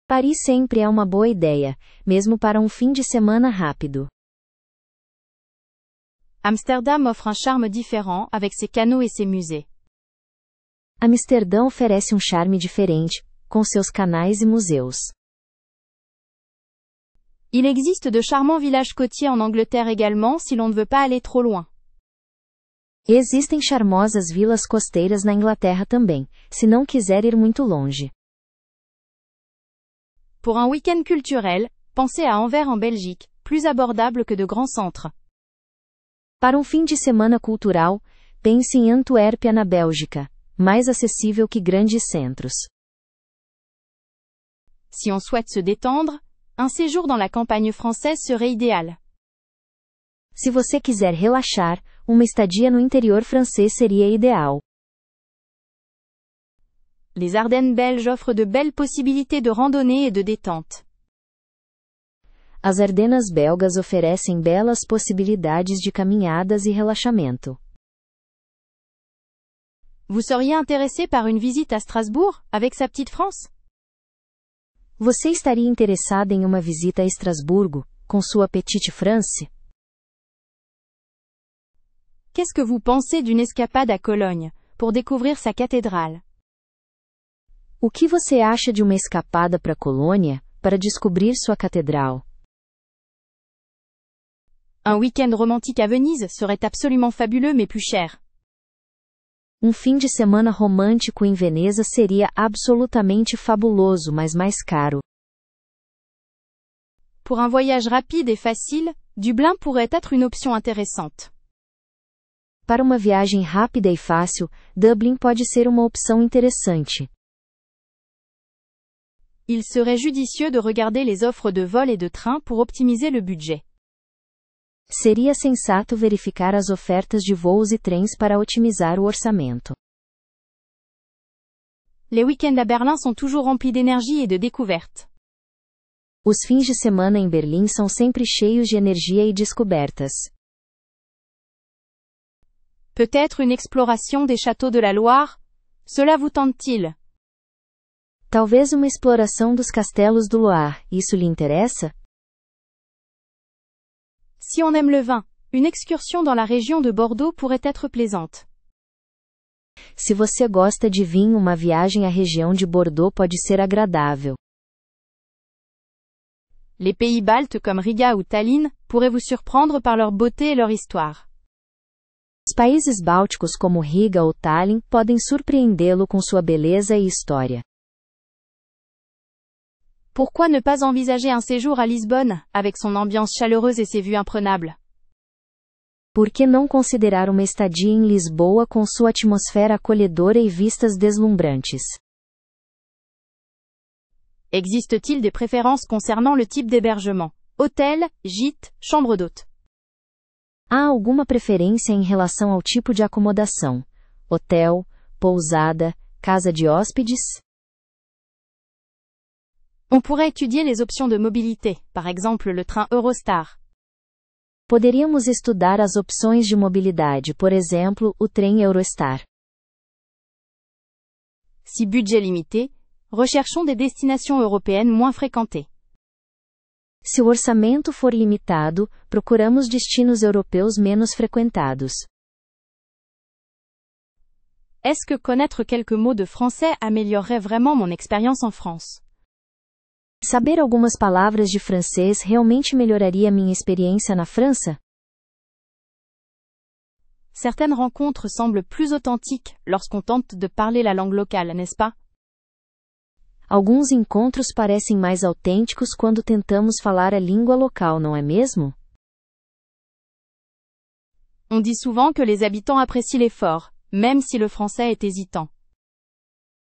Paris sempre é uma boa ideia, mesmo para um fim de semana rápido. Amsterdam offre un charme différent avec ses canaux et ses musées. Amsterdã oferece um charme diferente, com seus canais e museus. Il existe de charmants villages côtiers en Angleterre également si l'on ne veut pas aller trop loin. Existem charmosas vilas costeiras na Inglaterra também, se não quiser ir muito longe. Pour un week-end culturel, pensez à Anvers en Belgique, plus abordable que de grands centres. Para um fim de semana cultural, pense em Antuérpia, na Bélgica, mais acessível que grandes centros. Si on souhaite se détendre, un séjour dans la campagne française serait idéal. Se você quiser relaxar, uma estadia no interior francês seria ideal. Les Ardennes belges offrent de belles possibilités de randonnée et de détente. As Ardenas belgas oferecem belas possibilidades de caminhadas e relaxamento. Vous seriez intéressé par une visite à Strasbourg, avec sa petite France? Você estaria interessado em uma visita a Estrasburgo, com sua Petite France? Qu'est-ce que vous pensez d'une escapade à Cologne, pour découvrir sa cathédrale? O que você acha de uma escapada para Colônia, para descobrir sua catedral? Un week-end romantique à Venise serait absolument fabuleux mais plus cher. Fim de semana romântico em Veneza seria absolutamente fabuloso, mas mais caro. Pour un voyage rapide et facile, Dublin pourrait être une option intéressante. Para uma viagem rápida e fácil, Dublin pode ser uma opção interessante. Il serait judicieux de regarder les offres de vol et de train pour optimiser le budget. Seria sensato verificar as ofertas de voos e trens para otimizar o orçamento. Les week-ends à Berlin sont toujours remplis d'énergie et de découvertes. Os fins de semana em Berlim são sempre cheios de energia e descobertas. Peut-être une exploration des châteaux de la Loire? Cela vous tente-t-il? Talvez uma exploração dos castelos do Loire, isso lhe interessa? Si on aime le vin, une excursion dans la région de Bordeaux pourrait être plaisante. Se você gosta de vinho, uma viagem à região de Bordeaux pode ser agradável. Les pays baltes comme Riga ou Tallinn pourraient vous surprendre par leur beauté et leur histoire. Os países bálticos como Riga ou Tallinn podem surpreendê-lo com sua beleza e história. Pourquoi ne pas envisager un séjour à Lisbonne, avec son ambiance chaleureuse et ses vues imprenables? Por que não considerar uma estadia em Lisboa com sua atmosfera acolhedora e vistas deslumbrantes? Existe-t-il des préférences concernant le type d'hébergement? Hôtel, gîte, chambre d'hôte. Há alguma preferência em relação ao tipo de acomodação? Hotel, pousada, casa de hóspedes? On pourrait étudier les options de mobilité, par exemple le train Eurostar. Poderíamos estudar as opções de mobilidade, por exemplo, o trem Eurostar. Si budget limité, recherchons des destinations européennes moins fréquentées. Se o orçamento for limitado, procuramos destinos europeus menos frequentados. Est-ce que connaître quelques mots de français améliorerait vraiment mon expérience en France? Saber algumas palavras de francês realmente melhoraria minha experiência na França? Certaines rencontres semblent plus authentiques lorsqu'on tente de parler la langue locale, n'est-ce pas? Alguns encontros parecem mais autênticos quando tentamos falar a língua local, não é mesmo? On dit souvent que les habitants apprécient l'effort, même si le français est hésitant.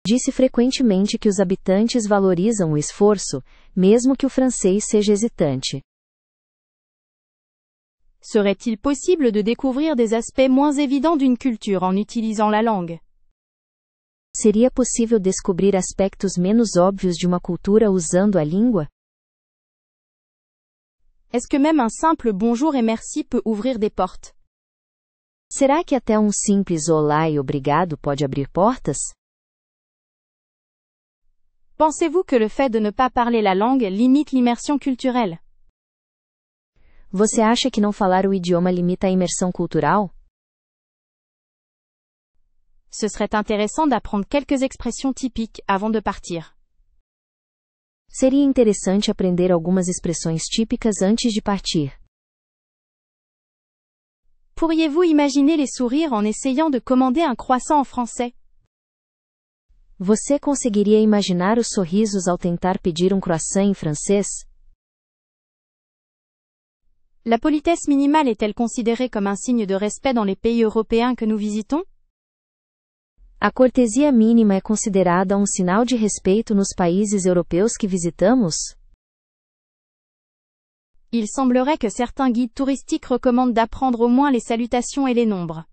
Disse frequentemente que os habitantes valorizam o esforço, mesmo que o francês seja hesitante. Serait-il possible de découvrir des aspects moins évidents d'une culture en utilisant la langue? Seria possível descobrir aspectos menos óbvios de uma cultura usando a língua? Est-ce que même un simple bonjour et merci peut ouvrir des portes? Será que até um simples olá e obrigado pode abrir portas? Pensez-vous que le fait de ne pas parler la langue limite l'immersion culturelle? Você acha que não falar o idioma limita a imersão cultural? Ce serait intéressant d'apprendre quelques expressions typiques avant de partir. Seria interessante aprender algumas expressões típicas antes de partir. Pourriez-vous imaginer les sourires en essayant de commander un croissant en français? Você conseguiria imaginar os sorrisos ao tentar pedir um croissant em francês? La politesse minimale est-elle considérée comme un signe de respect dans les pays européens que nous visitons? A cortesia mínima é considerada um sinal de respeito nos países europeus que visitamos? Il semblerait que certains guides touristiques recommandent d'apprendre au moins les salutations et les nombres.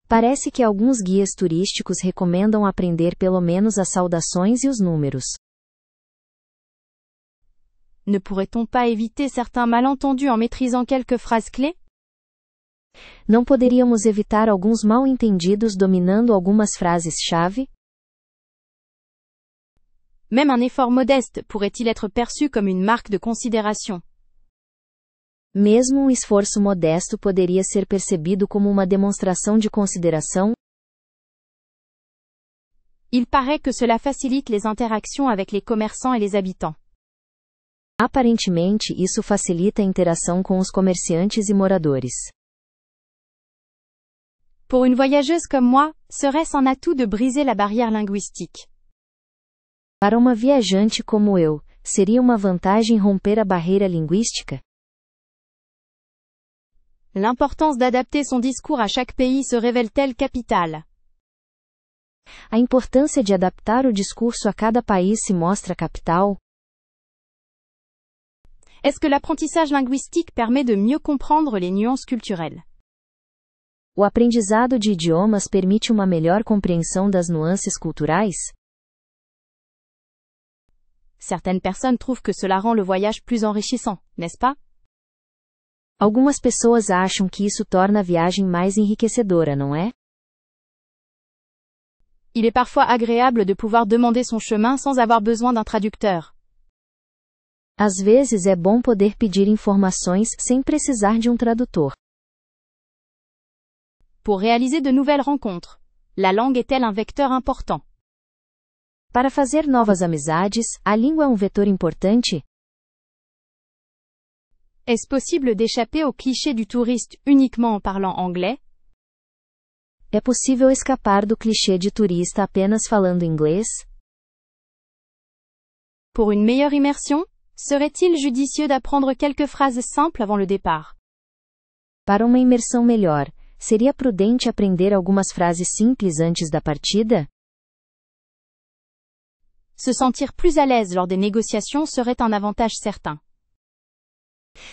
Parece que alguns guias turísticos recomendam aprender pelo menos as saudações e os números. Ne pourrait-on pas éviter certains malentendus en maîtrisant quelques phrases clés? Não poderíamos evitar alguns mal-entendidos dominando algumas frases-chave? Même un effort modeste pourrait-il être perçu comme une marque de considération? Mesmo um esforço modesto poderia ser percebido como uma demonstração de consideração? Il paraît que cela facilite les interactions avec les commerçants et les habitants. Aparentemente, isso facilita a interação com os comerciantes e moradores. Pour une voyageuse comme moi, serait-ce un atout de briser la barrière linguistique? Para uma viajante como eu, seria uma vantagem romper a barreira linguística? L'importance d'adapter son discours à chaque pays se révèle-t-elle capitale? A importância de adaptar o discurso a cada país se mostra capital? Est-ce que l'apprentissage linguistique permet de mieux comprendre les nuances culturelles? O aprendizado de idiomas permite uma melhor compreensão das nuances culturais? Certaines personnes trouvent que cela rend le voyage plus enrichissant, n'est-ce pas? Algumas pessoas acham que isso torna a viagem mais enriquecedora, não é? Il est parfois agréable de pouvoir demander son chemin sans avoir besoin d'un traducteur. Às vezes é bom poder pedir informações sem precisar de um tradutor. Pour réaliser de nouvelles rencontres, la langue est-elle un vecteur important? Para fazer novas amizades, a língua é um vetor importante? Est-ce possible d'échapper au cliché du touriste uniquement en parlant anglais? É possível escapar do clichê de turista apenas falando inglês? Pour une meilleure immersion, serait-il judicieux d'apprendre quelques phrases simples avant le départ? Para uma imersão melhor, seria prudente aprender algumas frases simples antes da partida? Se sentir plus à l'aise lors des négociations serait un avantage certain.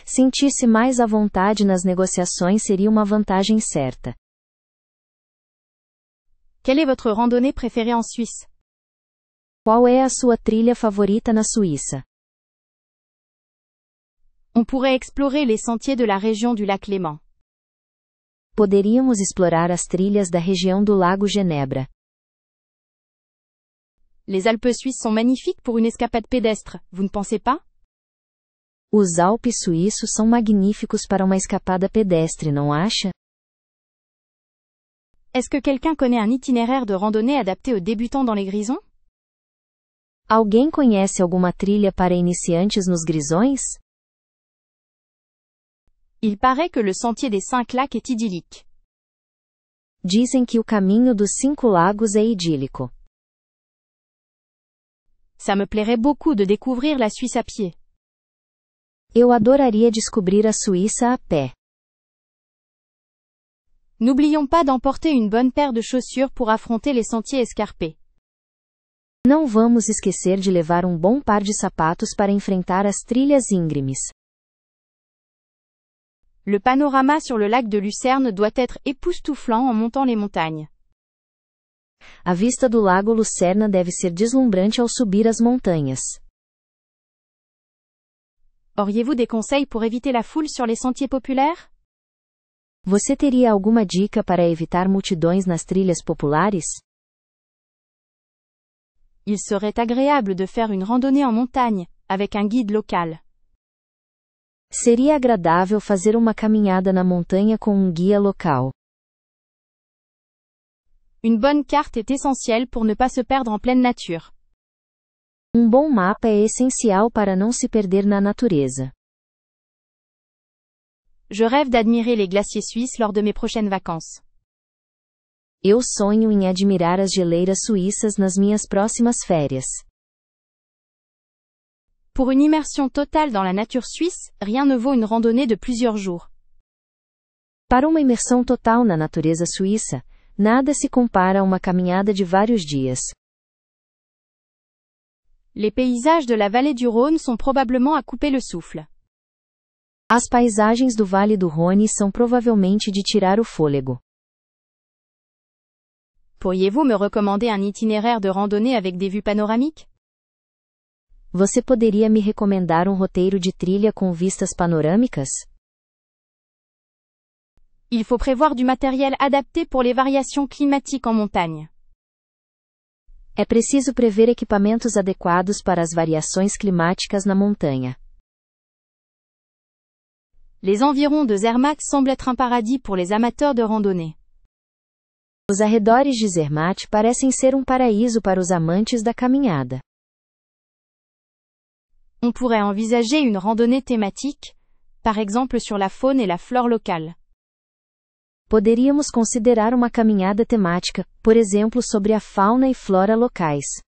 Sentir-se mais à vontade nas negociações seria uma vantagem certa. Quelle est votre randonnée préférée en Suisse? Qual é a sua trilha favorita na Suíça? On pourrait explorer les sentiers de la région du lac Léman. Poderíamos explorar as trilhas da região do Lago Genebra. Les Alpes suisses sont magnifiques pour une escapade pédestre, vous ne pensez pas? Os Alpes suíços são magníficos para uma escapada pedestre, não acha? Est-ce que quelqu'un connaît un itinéraire de randonnée adapté aux débutants dans les Grisons? Alguém conhece alguma trilha para iniciantes nos Grisões? Il paraît que le sentier des 5 lacs est idyllique. Dizem que o caminho dos 5 lagos é idílico. Ça me plairait beaucoup de découvrir la Suisse à pied. Eu adoraria descobrir a Suíça a pé. N'oublions pas d'emporter une bonne paire de chaussures pour affronter les sentiers escarpés. Não vamos esquecer de levar um bom par de sapatos para enfrentar as trilhas íngremes. Le panorama sur le lac de Lucerne doit être époustouflant en montant les montagnes. A vista do lago Lucerna deve ser deslumbrante ao subir as montanhas. Auriez-vous des conseils pour éviter la foule sur les sentiers populaires? Você teria alguma dica para evitar multidões nas trilhas populares? Il serait agréable de faire une randonnée en montagne, avec un guide local. Seria agradável fazer uma caminhada na montanha com um guia local. Une bonne carte est essentielle pour ne pas se perdre en pleine nature. Um bom mapa é essencial para não se perder na natureza. Je rêve d'admirer les glaciers suisses lors de mes prochaines vacances. Eu sonho em admirar as geleiras suíças nas minhas próximas férias. Pour une immersion totale dans la nature suisse, rien ne vaut une randonnée de plusieurs jours. Para uma imersão total na natureza suíça, nada se compara a uma caminhada de vários dias. Les paysages de la vallée du Rhône sont probablement à couper le souffle. As paisagens do Vale do Rhône são provavelmente de tirar o fôlego. Pourriez-vous me recommander un itinéraire de randonnée avec des vues panoramiques? Você poderia me recomendar um roteiro de trilha com vistas panorâmicas? Il faut prévoir du matériel adapté pour les variations climatiques en montagne. É preciso prever equipamentos adequados para as variações climáticas na montanha. Les environs de Zermatt semblent être un paradis pour les amateurs de randonnée. Os arredores de Zermatt parecem ser um paraíso para os amantes da caminhada. On pourrait envisager une randonnée thématique, par exemple sur la faune et la flore locale. Poderíamos considerar uma caminhada temática, por exemplo sobre a fauna e flora locais.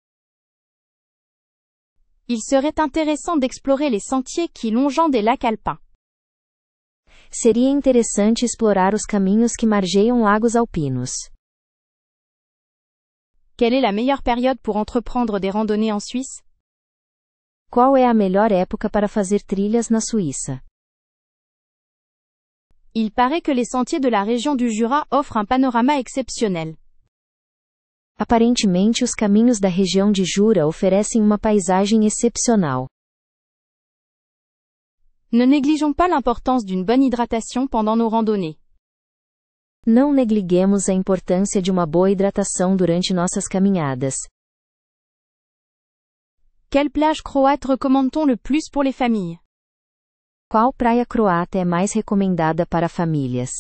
Il serait intéressant d'explorer les sentiers qui longent des lacs alpins. Seria interessante explorar os caminhos que margeiam lagos alpinos. Quelle est la meilleure période pour entreprendre des randonnées en Suisse? Qual é a melhor época para fazer trilhas na Suíça? Il paraît que les sentiers de la région du Jura offrent un panorama exceptionnel. Aparentemente os caminhos da região de Jura oferecem uma paisagem excepcional. Ne négligeons pas l'importance d'une bonne hydratation pendant nos randonnées. Não negliguemos a importância de uma boa hidratação durante nossas caminhadas. Quelle plage croate recommande-t-on le plus pour les familles? Qual praia croata é mais recomendada para famílias?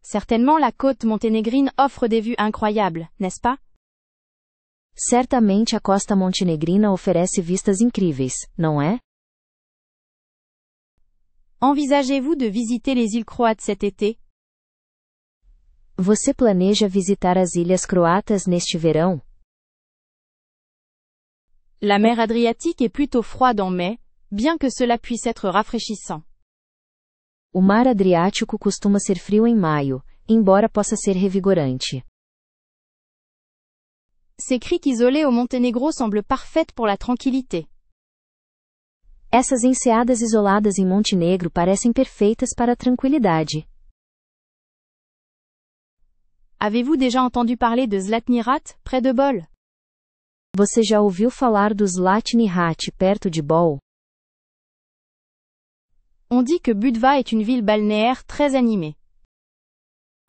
Certainement la côte monténégrine offre des vues incroyables, n'est-ce pas? Certamente a costa montenegrina oferece vistas incríveis, não é? Envisagez-vous de visiter les îles croates cet été? Você planeja visitar as ilhas croatas neste verão? La mer Adriatique est plutôt froide en mai, bien que cela puisse être rafraîchissant. O mar Adriático costuma ser frio em maio, embora possa ser revigorante. Ces criques isolées au Monténégro semblent parfaites pour la tranquillité. Essas enseadas isoladas em Montenegro parecem perfeitas para a tranquilidade. Avez-vous déjà entendu parler de Zlatni Rat, près de Bol? Você já ouviu falar do Zlatni Rat perto de Bol? On dit que Budva est une ville balnéaire très animée.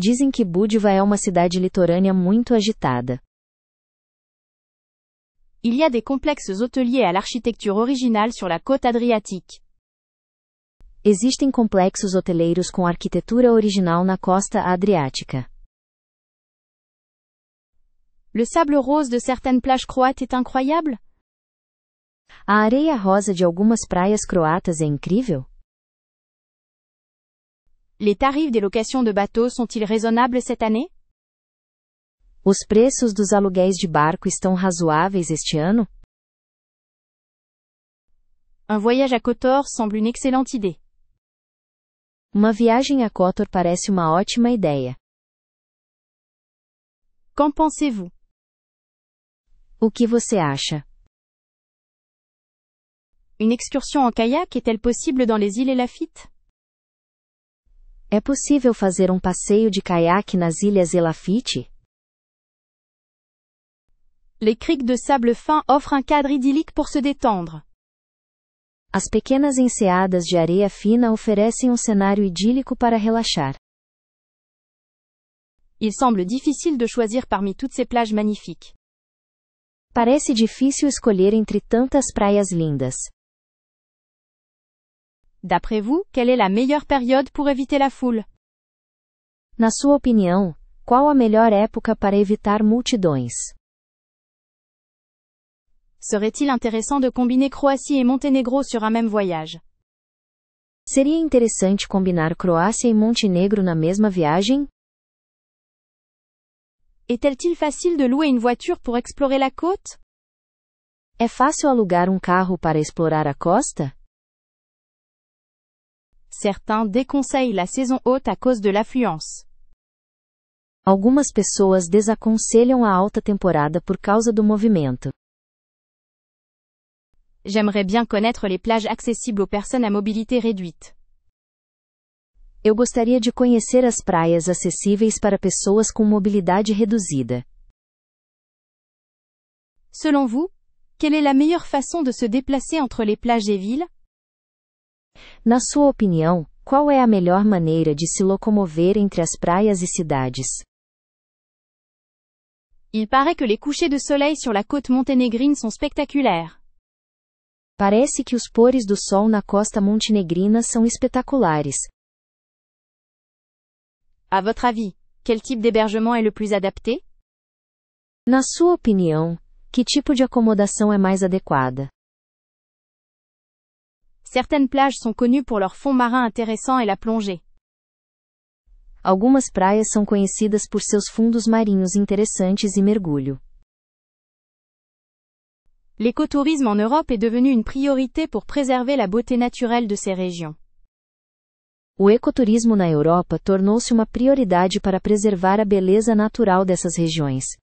Dizem que Budva é uma cidade litorânea muito agitada. Il y a des complexes hôteliers à l'architecture originale sur la côte adriatique. Existem complexos hoteleiros com arquitetura original na costa adriática. Le sable rose de certaines plages croates est incroyable? A areia rosa de algumas praias croatas é incrível? Les tarifs des locations de bateaux sont-ils raisonnables cette année? Os preços dos aluguéis de barco estão razoáveis este ano? Un voyage à Kotor semble une excellente idée. Uma viagem a Kotor parece uma ótima ideia. Qu'en pensez-vous? O que você acha? Une excursion en kayak est-elle possible dans les îles Elafite? É possível fazer um passeio de caiaque nas ilhas Elafite? Les criques de sable fin offrent un cadre idyllique pour se détendre. As pequenas enseadas de areia fina oferecem um cenário idílico para relaxar. Il semble difficile de choisir parmi toutes ces plages magnifiques. Parece difícil escolher entre tantas praias lindas. D'après vous, quelle est la meilleure période pour éviter la foule? Na sua opinião, qual a melhor época para evitar multidões? Serait-il intéressant de combiner Croatie et Monténégro sur un même voyage? Seria interessante combinar Croácia e Montenegro na mesma viagem? Est-il facile de louer une voiture pour explorer la côte? É fácil alugar um carro para explorar a costa? Certains déconseillent la saison haute à cause de l'affluence. Algumas pessoas desaconselham a alta temporada por causa do movimento. J'aimerais bien connaître les plages accessibles aux personnes à mobilité réduite. Eu gostaria de conhecer as praias acessíveis para pessoas com mobilidade reduzida. Selon vous, quelle est la meilleure façon de se déplacer entre les plages et villes? Na sua opinião, qual é a melhor maneira de se locomover entre as praias e cidades? Il paraît que les couchers de soleil sur la côte monténégrine sont spectaculaires. Parece que os pôres do sol na costa montenegrina são espetaculares. À votre avis, quel type d'hébergement est le plus adapté? Na sua opinião, Que tipo de acomodação é mais adequada? Certaines plages sont connues pour leur fond marin intéressant et la plongée. Algumas praias são conhecidas por seus fundos marinhos interessantes e mergulho. L'écotourisme en Europe est devenu une priorité pour préserver la beauté naturelle de ces régions. O ecoturismo na Europa tornou-se uma prioridade para preservar a beleza natural dessas regiões.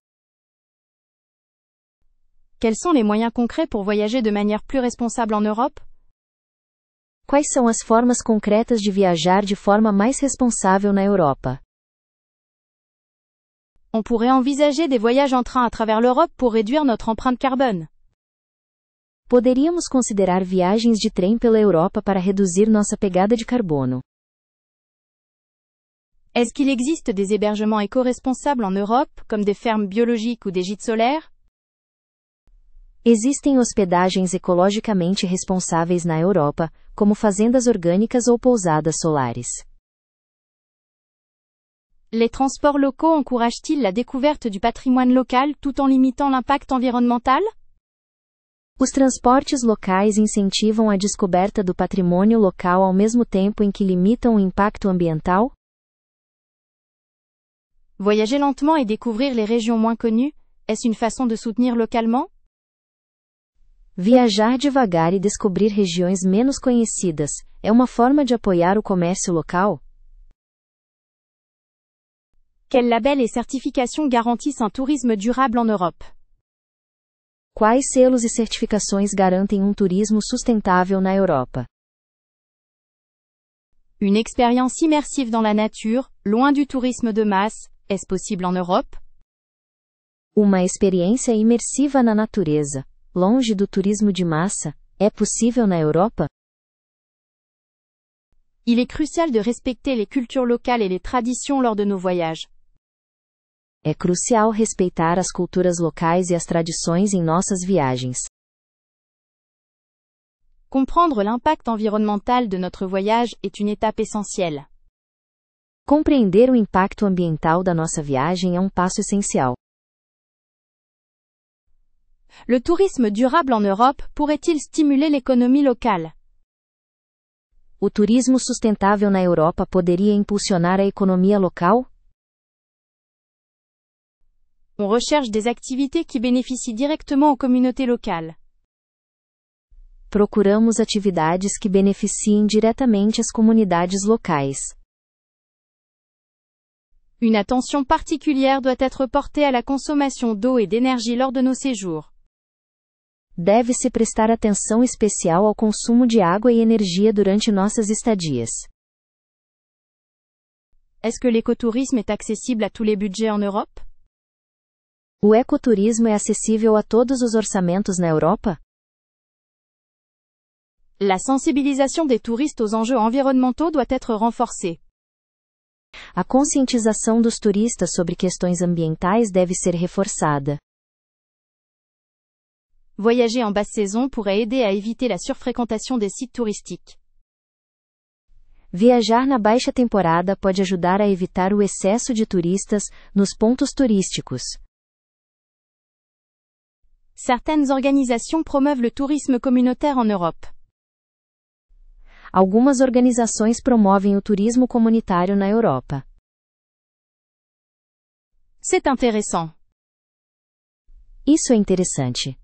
Quels sont les moyens concrets pour voyager de manière plus responsable en Europe? Quais são as formas concretas de viajar de forma mais responsável na Europa? On pourrait envisager des voyages en train à travers l'Europe pour réduire notre empreinte carbone. Poderíamos considerar viagens de trem pela Europa para reduzir nossa pegada de carbono. Est-ce qu'il existe des hébergements éco-responsables en Europe, comme des fermes biologiques ou des gîtes solaires? Existem hospedagens ecologicamente responsáveis na Europa, como fazendas orgânicas ou pousadas solares. Les transports locaux encouragent-ils la découverte du patrimoine local tout en limitant l'impact environnemental? Os transportes locais incentivam a descoberta do patrimônio local ao mesmo tempo em que limitam o impacto ambiental? Voyager lentement et découvrir les régions moins connues, est-ce une façon de soutenir localement? Viajar devagar e descobrir regiões menos conhecidas, é uma forma de apoiar o comércio local? Quels labels et certifications garantissent un tourisme durable en Europe? Quais selos e certificações garantem um turismo sustentável na Europa? Une expérience immersive dans la nature, loin du tourisme de masse, est-ce possible en Europe? Uma experiência imersiva na natureza, longe do turismo de massa, é possível na Europa? Il est crucial de respecter les cultures locales et les traditions lors de nos voyages. É crucial respeitar as culturas locais e as tradições em nossas viagens. Comprendre l'impact environnemental de notre voyage est une étape essentielle. Compreender o impacto ambiental da nossa viagem é um passo essencial. Le tourisme durable en Europe pourrait-il stimuler l'économie locale? O turismo sustentável na Europa poderia impulsionar a economia local? On recherche des activités qui bénéficient directement aux communautés locales. Procuramos atividades que beneficiem diretamente as comunidades locais. Une attention particulière doit être portée à la consommation d'eau et d'énergie lors de nos séjours. Deve-se prestar atenção especial ao consumo de água e energia durante nossas estadias. Est-ce que l'écotourisme est accessible à tous les budgets en Europe? O ecoturismo é acessível a todos os orçamentos na Europa? La sensibilisation des touristes aux enjeux environnementaux doit être renforcée. A conscientização dos turistas sobre questões ambientais deve ser reforçada. Voyager en basse saison pourrait aider à éviter la surfréquentation des sites touristiques. Viajar na baixa temporada pode ajudar a evitar o excesso de turistas nos pontos turísticos. Certaines organisations promeuvent le tourisme communautaire en Europe. Algumas organizações promovem o turismo comunitário na Europa. C'est intéressant. Isso é interessante.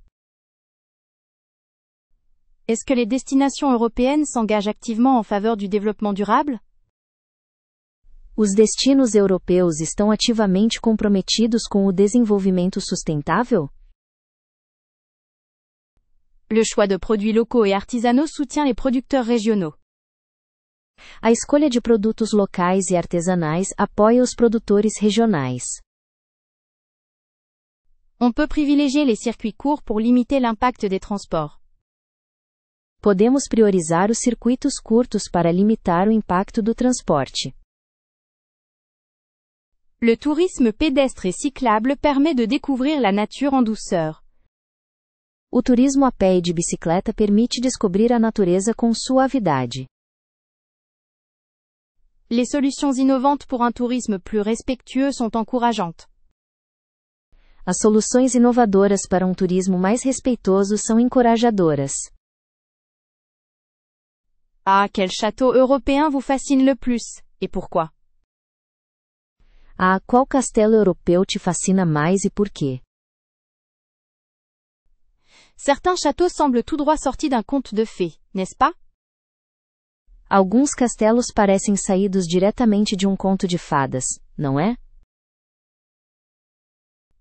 Est-ce que les destinations européennes s'engagent activement en faveur du développement durable? Os destinos europeus estão ativamente comprometidos com o desenvolvimento sustentável? Le choix de produits locaux et artisanaux soutient les producteurs régionaux. A escolha de produtos locais e artesanais apoia os produtores regionais. On peut privilégier les circuits courts pour limiter l'impact des transports. Podemos priorizar os circuitos curtos para limitar o impacto do transporte. Le tourisme pédestre et cyclable permet de découvrir la nature en douceur. O turismo a pé e de bicicleta permite descobrir a natureza com suavidade. Les solutions innovantes pour un tourisme plus respectueux sont encourageantes. As soluções inovadoras para um turismo mais respeitoso são encorajadoras. Ah, quel château européen vous fascine le plus, et pourquoi? Ah, qual castelo europeu te fascina mais e por quê? Certains châteaux semblent tout droit sortis d'un conte de fées, n'est-ce pas? Alguns castelos parecem saídos diretamente de um conto de fadas, não é?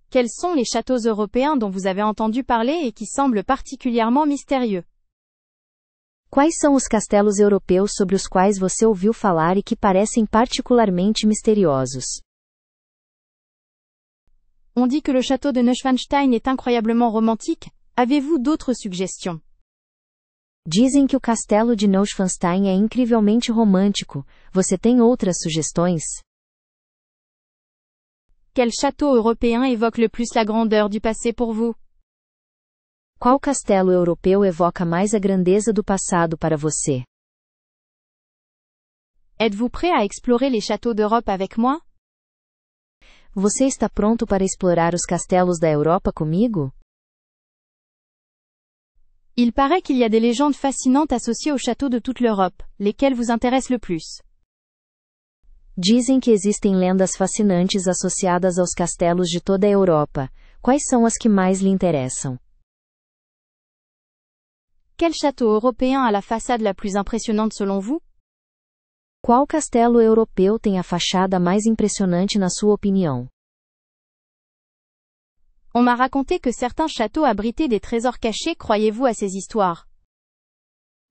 Quels sont les châteaux européens dont vous avez entendu parler et qui semblent particulièrement mystérieux? Quais são os castelos europeus sobre os quais você ouviu falar e que parecem particularmente misteriosos? On dit que le château de Neuschwanstein est incroyablement romantique. Avez-vous d'autres suggestions? Dizem que o castelo de Neuschwanstein é incrivelmente romântico. Você tem outras sugestões? Quel château européen évoque le plus la grandeur du passé pour vous? Qual castelo europeu evoca mais a grandeza do passado para você? Êtes-vous prêt à explorer les châteaux d'Europe avec moi? Você está pronto para explorar os castelos da Europa comigo? Il paraît qu'il y a des légendes fascinantes associées aux châteaux de toute l'Europe, lesquelles vous intéressent le plus? Dizem que existem lendas fascinantes associadas aos castelos de toda a Europa. Quais são as que mais lhe interessam? Quel château européen a la façade la plus impressionnante selon vous? Qual castelo europeu tem a fachada mais impressionante na sua opinião? On m'a raconté que certains châteaux abritaient des trésors cachés, croyez-vous à ces histoires?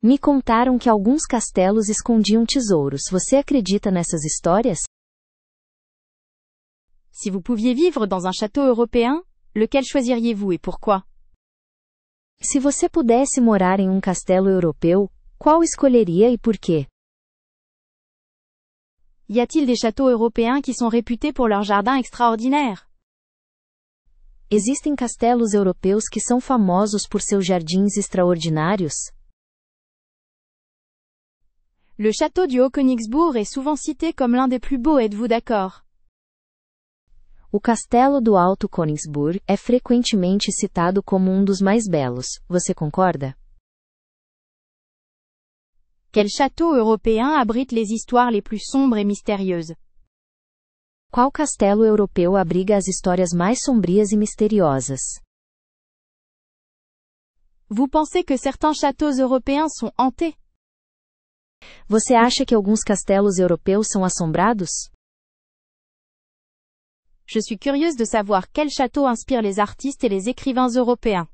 Me contaram que alguns castelos escondiam tesouros. Você acredita nessas histórias? Si vous pouviez vivre dans un château européen, lequel choisiriez-vous et pourquoi? Se você pudesse morar em um castelo europeu, qual escolheria e por quê? Y a-t-il des châteaux européens qui sont réputés pour leurs jardins extraordinaires? Existem castelos europeus que são famosos por seus jardins extraordinários? Le château du Haut-Königsbourg est souvent cité comme l'un des plus beaux, êtes-vous d'accord? O castelo do Alto Königsbourg é frequentemente citado como um dos mais belos. Você concorda? Quel château européen abrite les histoires les plus sombres et mystérieuses? Qual castelo europeu abriga as histórias mais sombrias e misteriosas? Vous pensez que certains châteaux européens sont hantés? Você acha que alguns castelos europeus são assombrados? Je suis curieuse de savoir quel château inspire les artistes et les écrivains européens.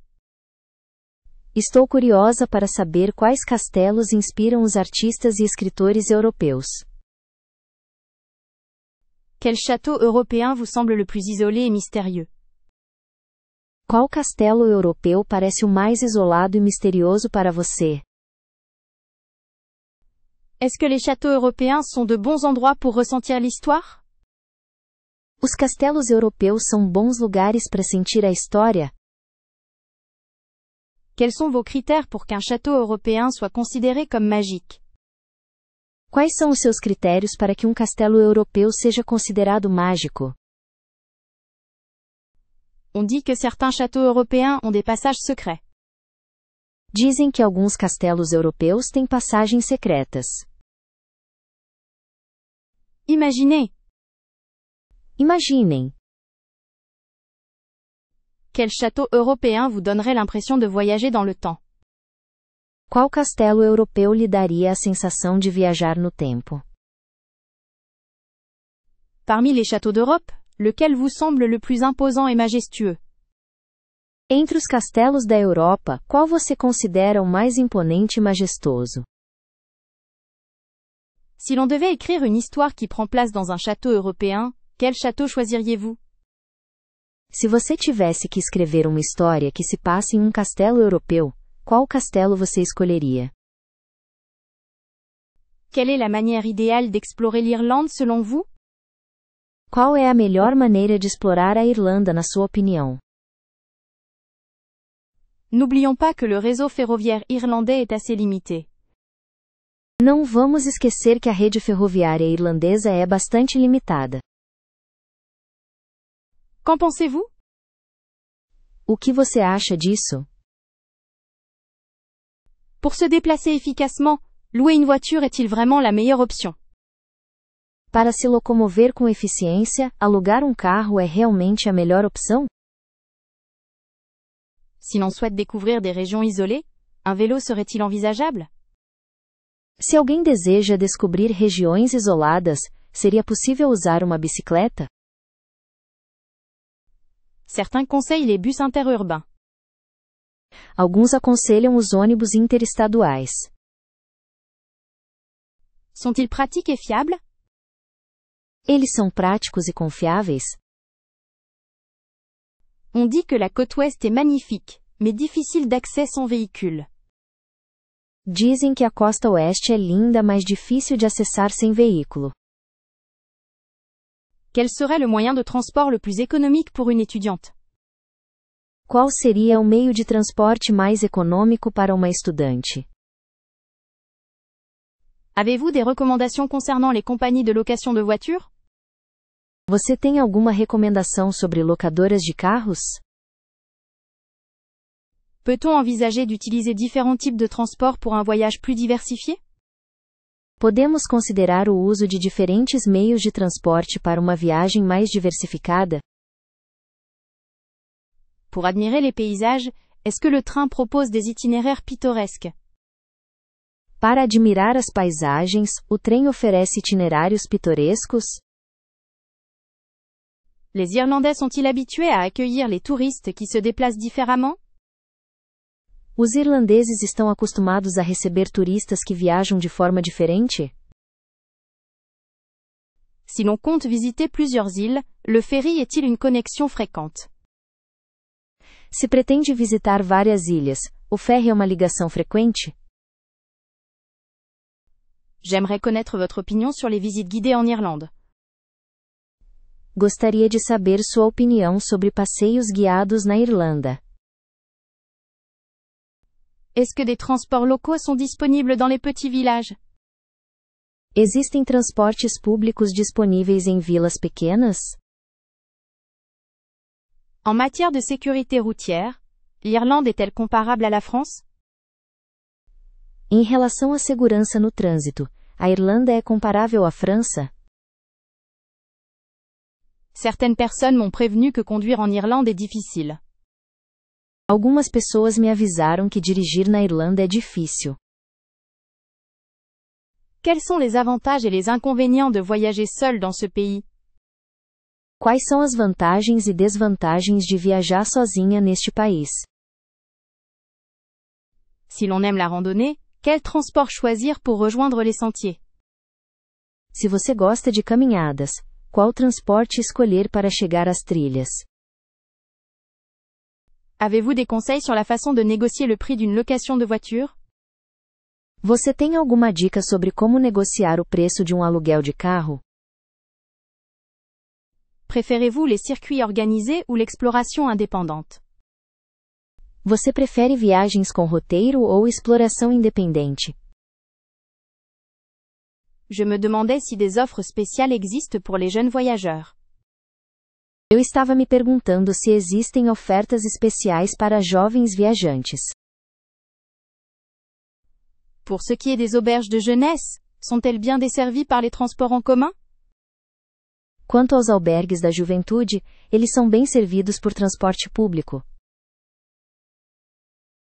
Estou curiosa para saber quais castelos inspiram os artistas e escritores europeus. Quel château européen vous semble le plus isolé et mystérieux? Qual castelo europeu parece o mais isolado e misterioso para você? Est-ce que les châteaux européens sont de bons endroits pour ressentir l'histoire? Os castelos europeus são bons lugares para sentir a história? Quels sont vos critères pour qu'un château européen soit considéré comme magique? Quais são os seus critérios para que um castelo europeu seja considerado mágico? On dit que certains châteaux européens ont des passages secrets. Dizem que alguns castelos europeus têm passagens secretas. Imaginez. Imaginem. Quel château européen vous donnerait l'impression de voyager dans le temps? Qual castelo europeu lhe daria a sensação de viajar no tempo? Parmi les châteaux d'Europe, lequel vous semble le plus imposant et majestueux? Entre os castelos da Europa, qual você considera o mais imponente e majestoso? Si l'on devait écrire une histoire qui prend place dans un château européen, quel château choisiriez-vous? Se você tivesse que escrever uma história que se passe em um castelo europeu, qual castelo você escolheria? Quelle est la manière idéale d'explorer l'Irlande selon vous? Qual é a melhor maneira de explorar a Irlanda na sua opinião? N'oublions pas que le réseau ferroviaire irlandais est assez limité. Não vamos esquecer que a rede ferroviária irlandesa é bastante limitada. Qu'en pensez-vous? O que você acha disso? Pour se déplacer efficacement, louer une voiture est-il vraiment la meilleure option? Para se locomover com eficiência, alugar um carro é realmente a melhor opção? Si l'on souhaite découvrir des régions isolées, un vélo serait-il envisageable? Se alguém deseja descobrir regiões isoladas, seria possível usar uma bicicleta? Certains conseillent les bus interurbains. Alguns aconselham os ônibus interestaduais. Sont-ils pratiques et fiables? Eles são práticos e confiáveis? On dit que la côte ouest est magnifique, mais difficile d'accès sans véhicule. Dizem que a costa oeste é linda, mas difícil de acessar sem veículo. Quel serait le moyen de transport le plus économique pour une étudiante? Qual seria o meio de transporte mais econômico para uma estudante? Avez-vous des recommandations concernant les compagnies de location de voitures? Você tem alguma recomendação sobre locadoras de carros? Peut-on envisager d'utiliser différents types de transports pour un voyage plus diversifié? Podemos considerar o uso de diferentes meios de transporte para uma viagem mais diversificada? Pour admirer les paysages, est-ce que le train propose des itinéraires pittoresques? Para admirar as paisagens, o trem oferece itinerários pitorescos? Les Irlandais sont-ils habitués à accueillir les touristes qui se déplacent différemment? Os irlandeses estão acostumados a receber turistas que viajam de forma diferente? Si l'on compte visiter plusieurs îles, le ferry est-il une connexion fréquente? Se pretende visitar várias ilhas, o ferry é uma ligação frequente? J'aimerais connaître votre opinion sur les visites guidées en Irlande. Gostaria de saber sua opinião sobre passeios guiados na Irlanda. Est-ce que des transports locaux sont disponibles dans les petits villages? Existem transportes públicos disponíveis em vilas pequenas? En matière de sécurité routière, l'Irlande est-elle comparable à la France? Em relação à segurança no trânsito, a Irlanda é comparável à França? Certaines personnes m'ont prévenu que conduire en Irlande est difficile. Algumas pessoas me avisaram que dirigir na Irlanda é difícil. Quels sont les avantages et les inconvénients de voyager seul dans ce pays? Quais são as vantagens e desvantagens de viajar sozinha neste país? Si l'on aime la randonnée, quel transport choisir pour rejoindre les sentiers? Se você gosta de caminhadas, qual transporte escolher para chegar às trilhas? Avez-vous des conseils sur la façon de négocier le prix d'une location de voiture? Você tem alguma dica sobre como negociar o preço de um aluguel de carro? Préférez-vous les circuits organisés ou l'exploration indépendante? Você prefere viagens com roteiro ou exploração independente? Je me demandais si des offres spéciales existent pour les jeunes voyageurs. Eu estava me perguntando se existem ofertas especiais para jovens viajantes. Pour ce qui est des auberges de jeunesse, sont-elles bien desservies par les transports en commun? Quanto aos albergues da juventude, eles são bem servidos por transporte público.